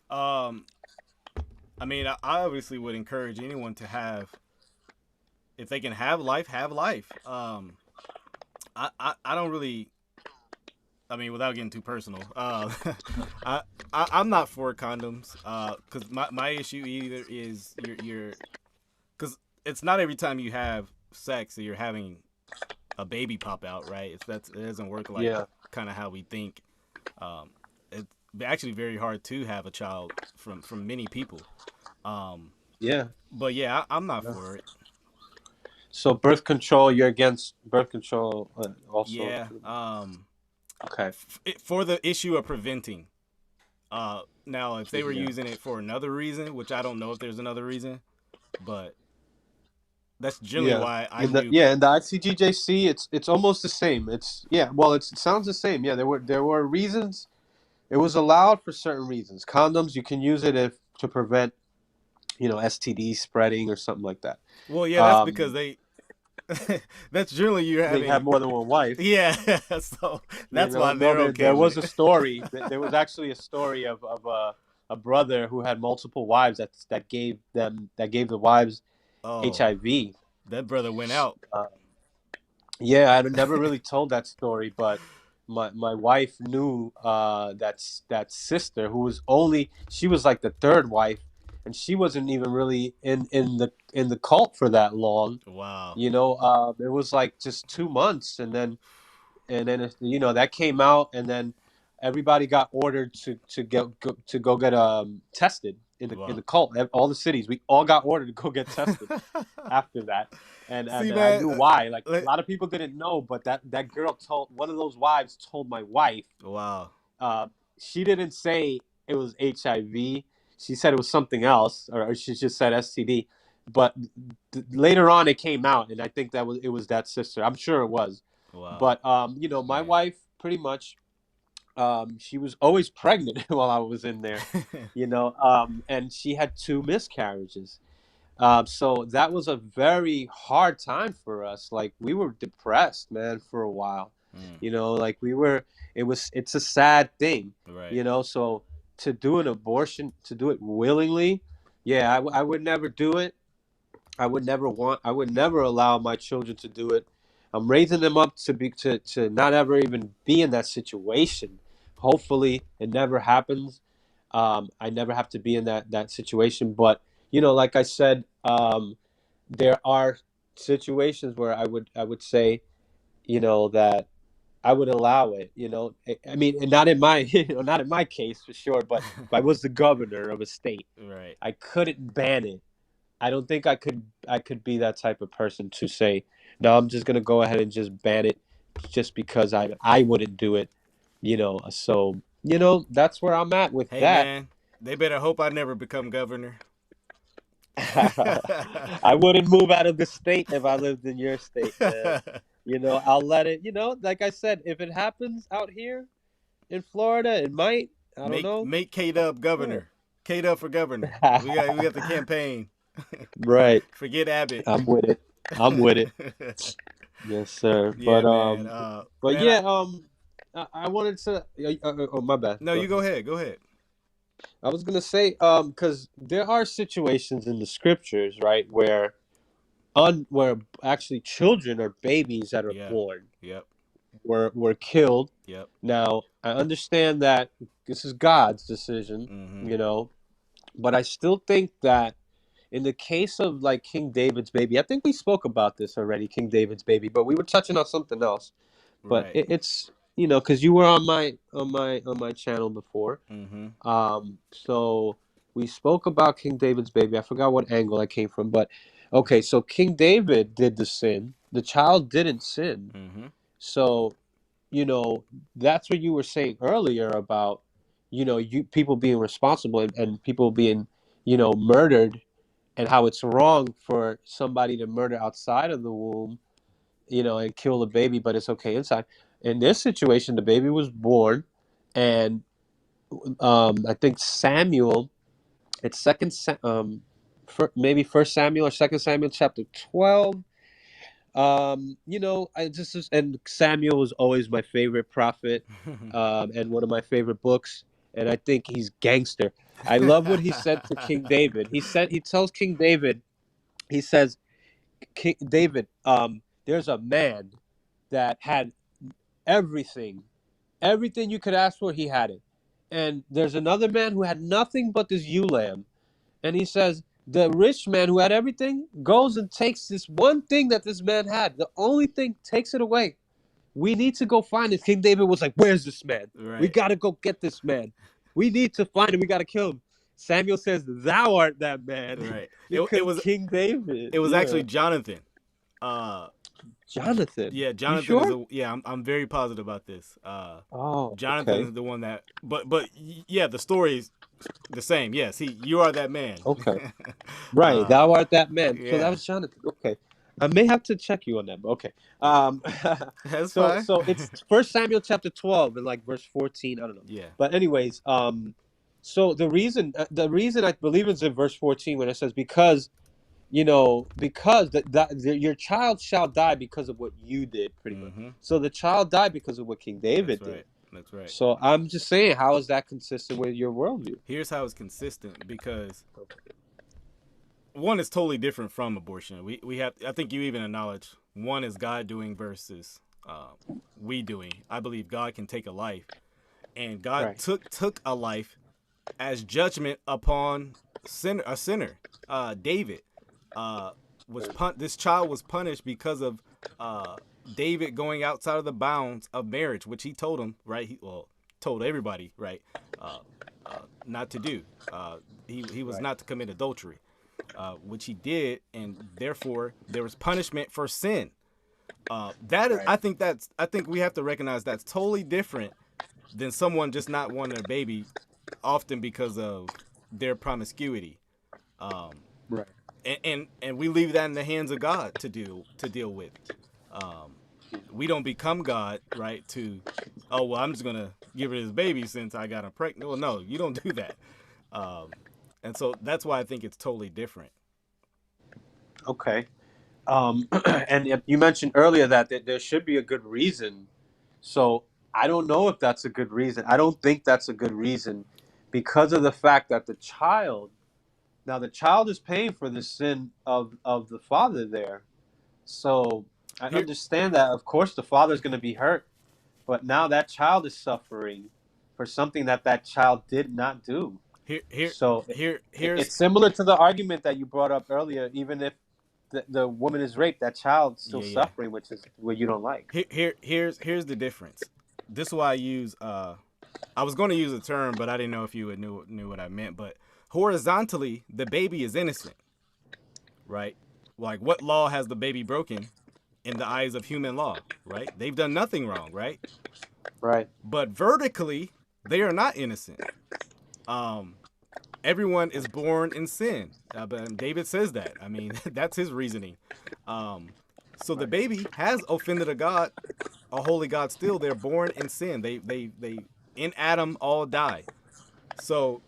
Um, I mean, I obviously would encourage anyone to have, if they can have life, have life. I don't really. I mean, without getting too personal, I, I'm not for condoms. Because my issue either is you're because it's not every time you have sex that you're having a baby pop out, right? It doesn't work like Yeah, kind of how we think. Um, it's actually very hard to have a child from many people. Um, yeah. but yeah, I'm not for it. So birth control, you're against birth control, also Yeah. too. Okay. For the issue of preventing. Now if they were Yeah. using it for another reason, which I don't know if there's another reason, but that's generally Yeah. why I In the do. yeah, in the ICGJC, it's almost the same. It's yeah, well, it sounds the same. Yeah, there were reasons. It was allowed for certain reasons. Condoms, you can use it if to prevent, STD spreading or something like that. Well, yeah, that's because Um, they. That's generally you they have having. more than one wife. Yeah, so that's why No, they're okay there with was a it. story. There was actually a story of a brother who had multiple wives that gave the wives Oh, HIV. that brother went out. Yeah, I never really told that story, but my wife knew that sister, who was only, she was like the third wife, and she wasn't even really in the cult for that long. Wow. It was like just 2 months, and then that came out, and then everybody got ordered to go get tested in the Wow. cult. All the cities, we all got ordered to go get tested after that. and See, and I man. knew why. Like, a Like, lot of people didn't know, but that girl told, one of those wives told my wife. wow. uh, she didn't say it was HIV. She said it was something else, or she just said STD. But later on, it came out, and I think it was that sister. I'm sure it was. Wow. But my Man. wife, pretty much, she was always pregnant while I was in there. And she had two miscarriages. So that was a very hard time for us. Like, we were depressed, man, for a while. Mm, Like, it's a sad thing. right. So to do an abortion, to do it willingly, yeah, I would never do it. I would never allow my children to do it. I'm raising them up to not ever even be in that situation. Hopefully it never happens. I never have to be in that situation. But, like I said, there are situations where I would say, that I would allow it. I mean, and not in my not in my case for sure, but if I was the governor of a state, Right. I couldn't ban it. I don't think I could be that type of person to say, no, I'm just gonna go ahead and just ban it just because I wouldn't do it, So that's where I'm at with Hey that. man, they better hope I never become governor. I wouldn't move out of the state if I lived in your state, man. I'll let it. Like I said, if it happens out here in Florida, it might. I don't know. Make K-Dub Yeah. governor. K-Dub for governor. We got the campaign. Right. Forget Abbott. I'm with it. I'm with it. Yes, sir. Yeah, man. But Man, yeah, I wanted to. Oh, my bad. no, Go you go ahead. ahead. Go ahead. I was gonna say, because there are situations in the scriptures, right, where actually children or babies that are Yeah. born Yep. were killed. Yep. Now, I understand that this is God's decision, Mm-hmm. but I still think that in the case of like King David's baby, I think we spoke about this already, King David's baby, but we were touching on something else. But Right. it's because you were on my channel before. Mm-hmm. So we spoke about King David's baby. I forgot what angle I came from, but okay. So King David did the sin. The child didn't sin. Mm-hmm. So that's what you were saying earlier about you people being responsible and people being murdered, and how it's wrong for somebody to murder outside of the womb, and kill the baby, but it's okay inside. In this situation, the baby was born, and I think Samuel, it's maybe First Samuel or Second Samuel, chapter 12. I just and Samuel was always my favorite prophet, and one of my favorite books. And I think he's gangster. I love what he said to King David. He tells King David, he says, King David, there's a man that had everything, everything you could ask for, he had it. And there's another man who had nothing but this ewe lamb. And he says, the rich man who had everything goes and takes this one thing that this man had. The only thing, takes it away. We need to go find it. King David was like, where's this man? We Right. got to go get this man. We need to find him. We got to kill him. Samuel says, thou art that man. Right. It Because was King David. it was Yeah. actually Jonathan. Uh Jonathan. yeah, You Jonathan is sure? a yeah, I'm very positive about this. Oh, Jonathan okay. is the one that but yeah, the story's the same. Yes, you are that man. Okay. Right. uh Thou art that man. So that yeah. was Jonathan. Okay. I may have to check you on that, but okay. Yeah. Um, That's so fine. so it's First Samuel chapter 12 and like verse 14. I don't know, Yeah. but anyways, so the reason I believe it's in verse 14 when it says because your child shall die because of what you did, pretty much. Mhm. So the child died because of what King That's David did. right. That's right. So I'm just saying, how is that consistent with your worldview? Here's how it's consistent because one is totally different from abortion. We have I think you even acknowledge one is God doing versus we doing. I believe God can take a life, and God Right. took a life as judgment upon a sinner. David this child was punished because of David going outside of the bounds of marriage, which he told him, right? Told everybody, right, not to do. He was Right. not to commit adultery, which he did, and therefore there was punishment for sin. That is, Right. I think we have to recognize that's totally different than someone just not wanting a baby, often because of their promiscuity. Um, Right. and we leave that in the hands of God to deal with. We don't become God, right? Oh well, I'm just gonna give her this baby since I got him pregnant. Well, no, you don't do that. Um, and so that's why I think it's totally different. Okay. And you mentioned earlier that there should be a good reason. So I don't know if that's a good reason. I don't think that's a good reason because of the fact that the child is paying for the sin of the father there. So I Here, understand that, of course, the father's going to be hurt, but now that child is suffering for something that child did not do. here, here, So here's it's similar to the argument that you brought up earlier. Even if the woman is raped, that child's still yeah. suffering, which is what you don't like. Here's the difference. This is why I use I was going to use a term, but I didn't know if you knew what I meant. But horizontally, the baby is innocent, right? Like, what law has the baby broken in the eyes of human law, right? They've done nothing wrong, right? Right. But vertically, they are not innocent. Everyone is born in sin. But David says that. I mean, that's his reasoning. So the baby has offended a God, a holy God. Still, they're born in sin. They in Adam all die. So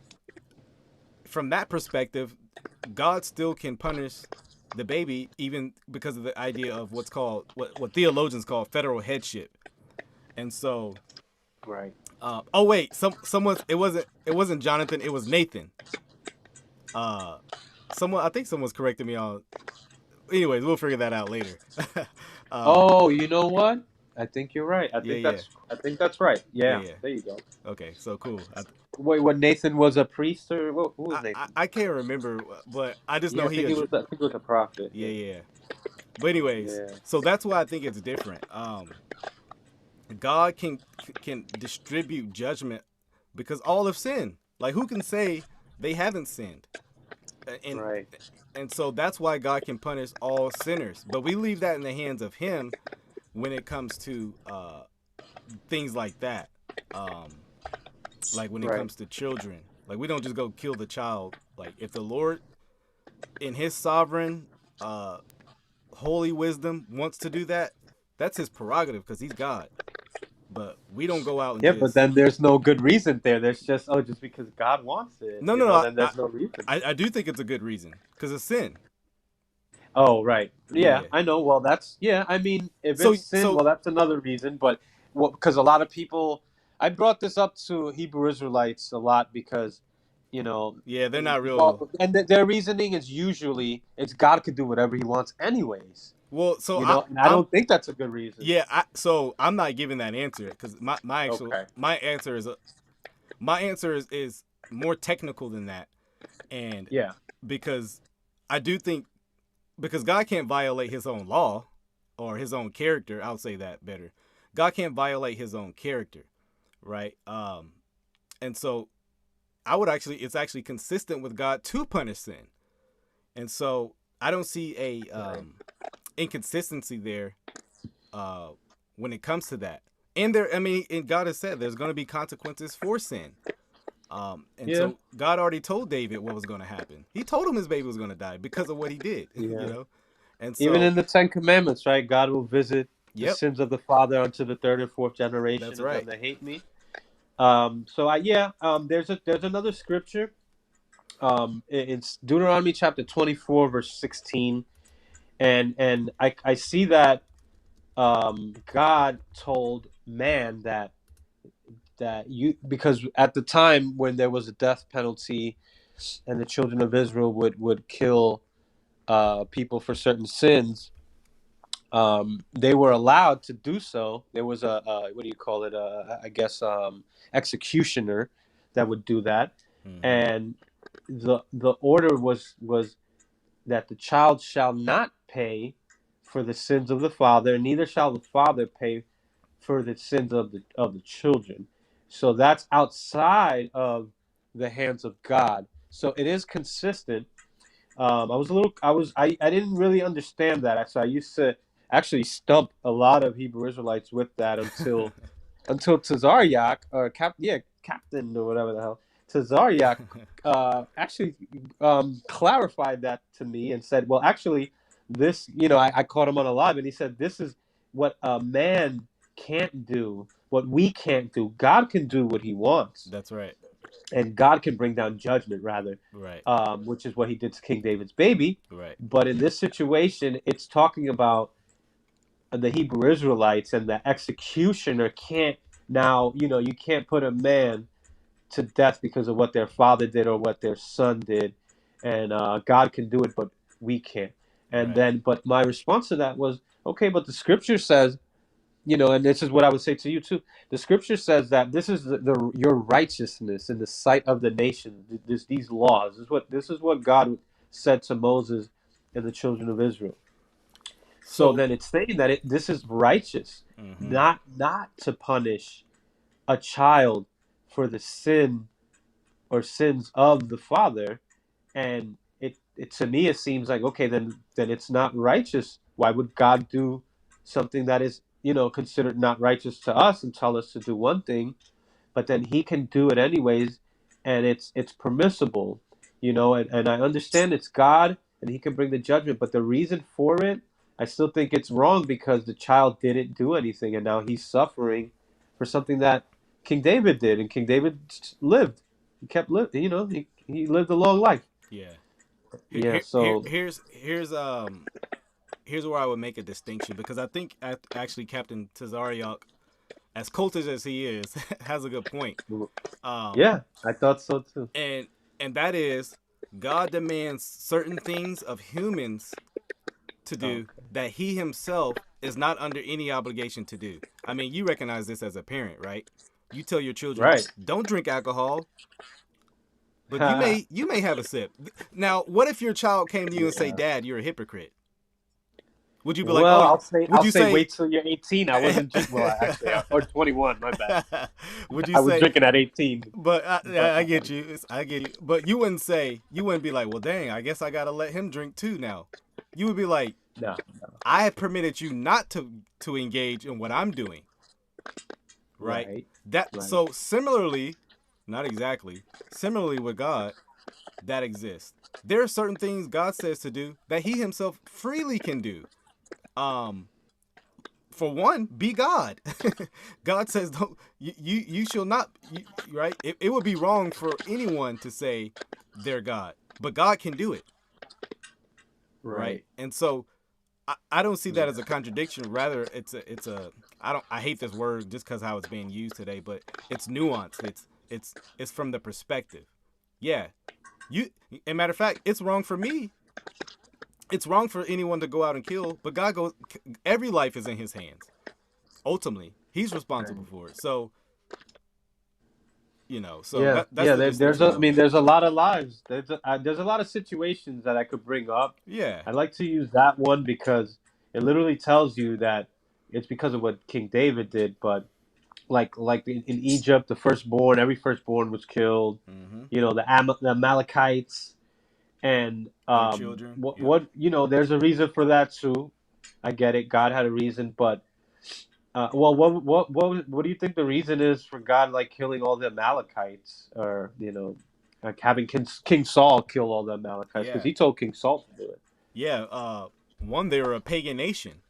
from that perspective, God still can punish the baby, even because of the idea of what's called what theologians call federal headship. And so, Right. oh wait, someone's it wasn't Jonathan, it was Nathan. Someone I think someone's correcting me on. Anyways, we'll figure that out later. um, Oh, you know what? I think you're right. yeah, yeah, I think that's right. yeah, Yeah. yeah. There you go. Okay, so cool. Wait, what, Nathan was a priest, or what, who was I Nathan? I can't remember, but I just Yeah, know I think he was. I think he was a prophet. yeah, Yeah. yeah. But anyways, Yeah. so that's why I think it's different. God can distribute judgment because all have sinned. Like who can say they haven't sinned? And Right. and so that's why God can punish all sinners. But we leave that in the hands of Him when it comes to things like that. Um, like when it Right. comes to children, like we don't just go kill the child. Like if the Lord, in His sovereign, holy wisdom, wants to do that, that's His prerogative because He's God. But we don't go out and Yeah, but just then there's no good reason there. There's just, oh, just because God wants it, no, no, no. then there's no reason. I do think it's a good reason because it's sin. Oh, right. Yeah, Yeah, yeah. I know. Well, that's, yeah. I mean, if So it's sin, so well, that's another reason. But because a lot of people, I brought this up to Hebrew Israelites a lot because, you know, yeah, they're not real. well, and their reasoning is usually it's God could do whatever He wants, anyways. Well, so You know, and I I'm don't think that's a good reason. yeah. So I'm not giving that answer because my actual Okay. my answer is more technical than that, and Yeah. because I do think because God can't violate His own law or His own character. I'll say that better. God can't violate His own character, right? And so it's actually consistent with God to punish sin, and so I don't see a inconsistency there when it comes to that. And and God has said there's going to be consequences for sin. And Yeah. so God already told David what was going to happen. He told him his baby was going to die because of what he did, Yeah. you know? And Even so, in the Ten Commandments, right? God will visit the yep, sins of the father unto the third and fourth that's generation of them right. that hate me. There's another scripture. It's Deuteronomy chapter 24, verse 16, and I see that God told man that you, because at the time when there was a death penalty and the children of Israel would kill people for certain sins, they were allowed to do so. There was a what do you call it? I guess executioner that would do that, Mm-hmm. and the order was that the child shall not pay for the sins of the father, and neither shall the father pay for the sins of the children. So that's outside of the hands of God. So it is consistent. I didn't really understand that. So I used to actually stump a lot of Hebrew Israelites with that until Tazaryak, or Captain or whatever the hell, Tazaryak actually clarified that to me and said, well, actually, this, I caught him on a live, and he said, this is what a man can't do, what we can't do. God can do what He wants, That's right. and God can bring down judgment, rather, Right. which is what He did to King David's baby. Right. But in this situation, it's talking about the Hebrew Israelites, and the executioner can't now, you can't put a man to death because of what their father did or what their son did, and God can do it, but we can't. And Right. then, but my response to that was, okay, but the scripture says, and this is what I would say to you too. The scripture says that this is your righteousness in the sight of the nation. These laws this is what God said to Moses and the children of Israel. So So, then it's saying that this is righteous, mm-hmm. not to punish a child for the sin or sins of the father. And it to me it seems like, okay, then it's not righteous. Why would God do something that is, considered not righteous to us and tell us to do one thing, but then he can do it anyways, and it's permissible, and I understand it's God and he can bring the judgment, but the reason for it, I still think it's wrong because the child didn't do anything, and now he's suffering for something that King David did, and King David lived. He kept living, he lived a long life. Yeah. Yeah, so Here's where I would make a distinction, because I think actually Captain Tazariak, as cultish as he is, has a good point. yeah, I thought so too. And that is, God demands certain things of humans to do that he himself is not under any obligation to do. I mean, you recognize this as a parent, right? You tell your children, Right. don't drink alcohol, but you may have a sip. Now, what if your child came to you and say, "Dad, you're a hypocrite"? Would you be like, Well, "Oh"? I'll say wait till you're 18. I wasn't or 21. My bad. Would you I was say drinking at 18. But I get you. I get you. But you wouldn't be like, "Well, dang, I guess I gotta let him drink too now." You would be like, No. "I have permitted you not to engage in what I'm doing." Right? Right. So similarly, not exactly. Similarly with God, that exists. There are certain things God says to do that he himself freely can do. For one, be God. God says, "Don't you shall not." Right? It would be wrong for anyone to say they're God, but God can do it. Right? And so I don't see that as a contradiction. Rather, it's a I hate this word just because how it's being used today, but it's nuanced. It's from the perspective. Yeah, a matter of fact, it's wrong for me. It's wrong for anyone to go out and kill, but God goes. Every life is in His hands. Ultimately, He's responsible for it. So, Yeah, that's there's a lot of lives. There's a lot of situations that I could bring up. Yeah. I like to use that one because it literally tells you that it's because of what King David did. But like in Egypt, every firstborn was killed. Mm-hmm. The Amalekites, and Their children. what there's a reason for that too. I get it. God had a reason, but well, what do you think the reason is for God like killing all the Amalekites, or like having King Saul kill all the Amalekites, because he told King Saul to do it? Yeah. One, they were a pagan nation.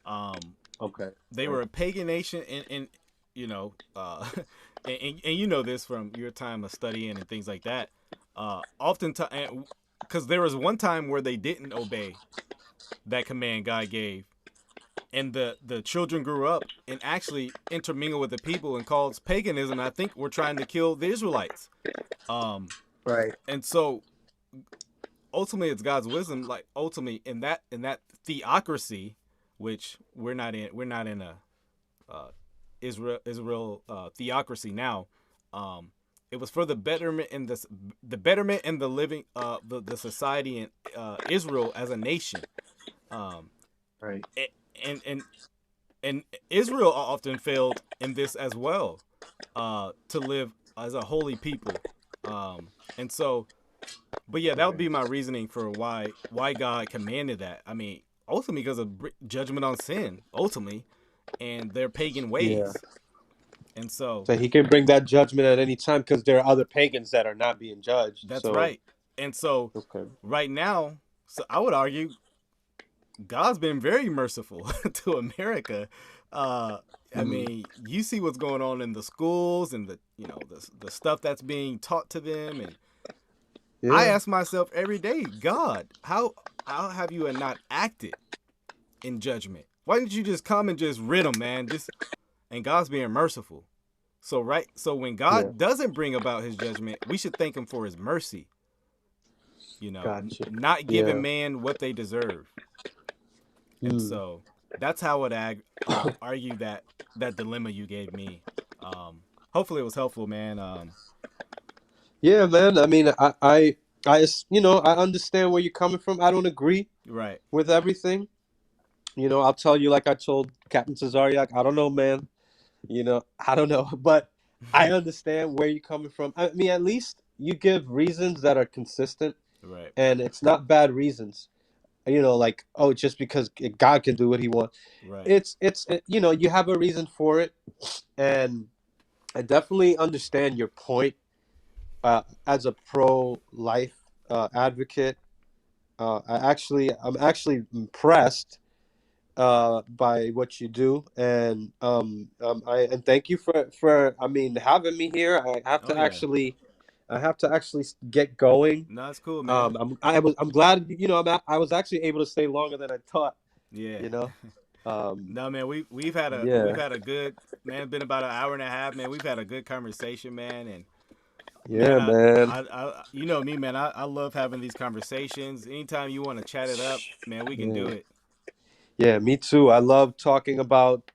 Okay. They were a pagan nation, and and you know this from your time of studying and things like that. Oftentimes, because there was one time where they didn't obey that command God gave, and the children grew up and actually intermingled with the people and caused paganism. I think we're trying to kill the Israelites. Right. And so ultimately, it's God's wisdom. Like ultimately, in that theocracy, which we're not in a Israel theocracy now. It was for the betterment in the betterment in the living the society in Israel as a nation. Right. And Israel often failed in this as well, to live as a holy people. And so, but yeah, that would be my reasoning for why God commanded that. I mean, ultimately because of judgment on sin, ultimately, and their pagan ways. Yeah. And so he can bring that judgment at any time because there are other pagans that are not being judged. That's right. And so right now, so I would argue God's been very merciful to America. I mean, you see what's going on in the schools and the stuff that's being taught to them, and I ask myself every day, God, how have you not acted in judgment? Why didn't you just come and just rid them, man? And God's being merciful. So when God doesn't bring about His judgment, we should thank Him for His mercy. Not giving man what they deserve. And so that's how I would argue that dilemma you gave me. Hopefully it was helpful, man. Yeah, man. I mean, I understand where you're coming from. I don't agree with everything. I'll tell you, like I told Captain Cesariak, I don't know, man. I don't know, but I understand where you're coming from. I mean, at least you give reasons that are consistent, right? And it's not bad reasons. like, oh, just because God can do what He wants. Right. It's you have a reason for it, and I definitely understand your point. As a pro-life advocate, I'm actually impressed by what you do, and thank you for I mean having me here. Oh yeah. I have to actually get going. No, it's cool, man. I'm glad I was actually able to stay longer than I thought. Yeah. You know, um, No, man. We've yeah, had a good man. It's been about an hour and a half, man. We've had a good conversation, man. And man, yeah, man. you know me, man. I love having these conversations. Anytime you want to chat it up, man, we can do Yeah, it. yeah, me too. I love talking about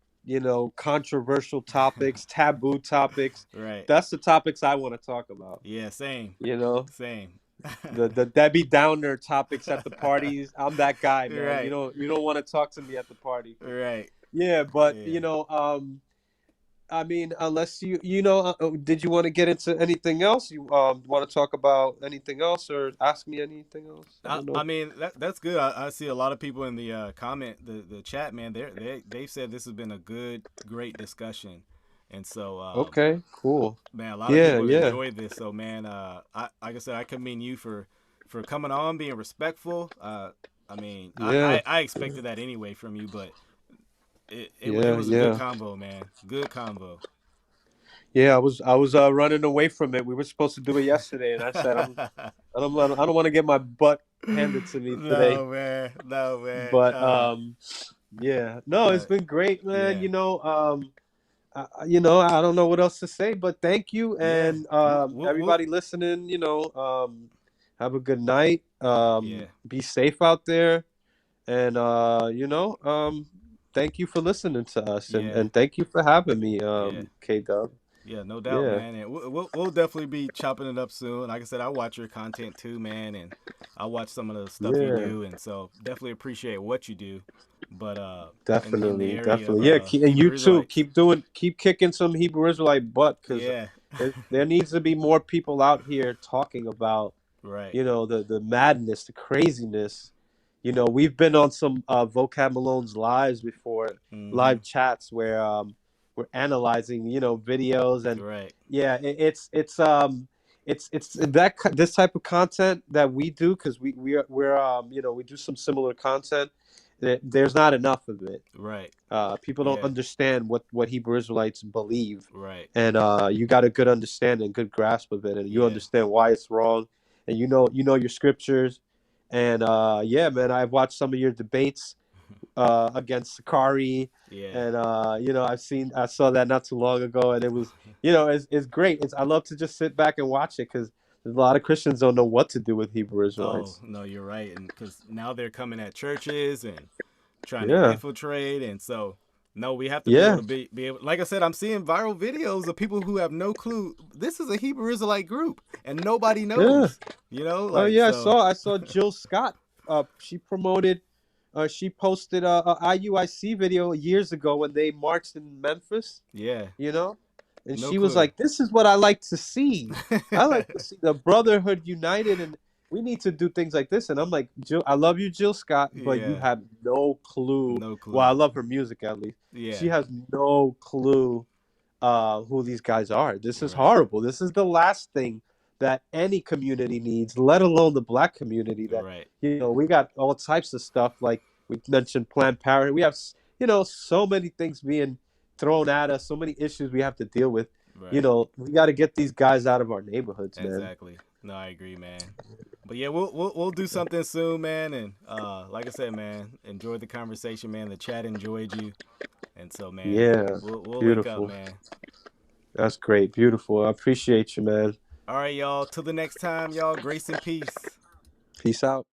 controversial topics, taboo topics. Right. That's the topics I want to talk about. Yeah. Same. You know, Same. the Debbie Downer topics at the parties. I'm that guy, man. Right. You don't want to talk to me at the party. Right. Yeah, but Yeah. I mean, unless did you want to get into anything else? You want to talk about anything else or ask me anything else? I don't I know. mean that's good. I see a lot of people in the comment the chat, man. They've said this has been a great discussion, and so Okay, cool. man, a lot of Yeah, people have yeah, enjoyed this. So man, I like I said, I commend you for coming on, being respectful. I mean, yeah, I expected that anyway from you, but it yeah, was a good yeah. convo, man. Good convo. Yeah, I was running away from it. We were supposed to do it yesterday, and I said I don't want to get my butt handed to me today. No man, no man. But yeah, no, it's But been great, man. yeah, I don't know what else to say, but thank you, yeah. and We'll everybody listening. Have a good night. yeah, Be safe out there, and thank you for listening to us, yeah, and thank you for having me, yeah. K Dub. Yeah, no doubt, Yeah, man. And we'll definitely be chopping it up soon. Like I said, I watch your content too, man, and I watch some of the stuff you yeah. do, and so definitely appreciate what you do. But in the Definitely, area of definitely. Yeah, and you Hebrew too. Israelites, Keep kicking some Hebrew Israelite butt because yeah, there needs to be more people out here talking about, right, the madness, the craziness. We've been on some Vocab Malone's lives before, mm-hmm, live chats where we're analyzing, videos, and right, yeah, it's this type of content that we do because we do some similar content. There's not enough of it. right, People don't yeah, understand what Hebrew Israelites believe, right, and you got a good understanding, good grasp of it, and you yeah, understand why it's wrong, and you know your scriptures, and yeah, man, I've watched some of your debates against Sakari, yeah, and I saw that not too long ago, and it was it's great. I love to just sit back and watch it because a lot of Christians don't know what to do with Hebrew Oh Israelites. no, you're right, and because now they're coming at churches and trying to Yeah, infiltrate, and so no, we have to be able yeah, to be able. Like I said, I'm seeing viral videos of people who have no clue. This is a Hebrew Israelite group, and nobody yeah. knows. You know, Oh like yeah, so. I saw Jill Scott. She promoted. She posted a IUIC video years ago when they marched in Memphis. Yeah, You know, and no she was clue. like, "This is what I like to see. I like to see the brotherhood united, and we need to do things like this." And I'm like, Jill, I love you, Jill Scott, but you Yeah, have no clue. no Well, I clue. love her music at least. She Yeah, has no clue who these guys are. This is right, horrible. This is the last thing that any community needs, let alone the black community. That right, we got all types of stuff like we mentioned Planned Parenthood. We have so many things being thrown at us, so many issues we have to deal with. right. We got to get these guys out of our neighborhoods, man. Exactly. No, I agree, man. But yeah, we'll do something soon, man. And like I said, man, enjoyed the conversation, man. The chat enjoyed you, and so, man, Yeah, we'll link up, beautiful. man. That's great, beautiful. I appreciate you, man. All right, y'all. Till the next time, y'all. Grace and peace. Peace out.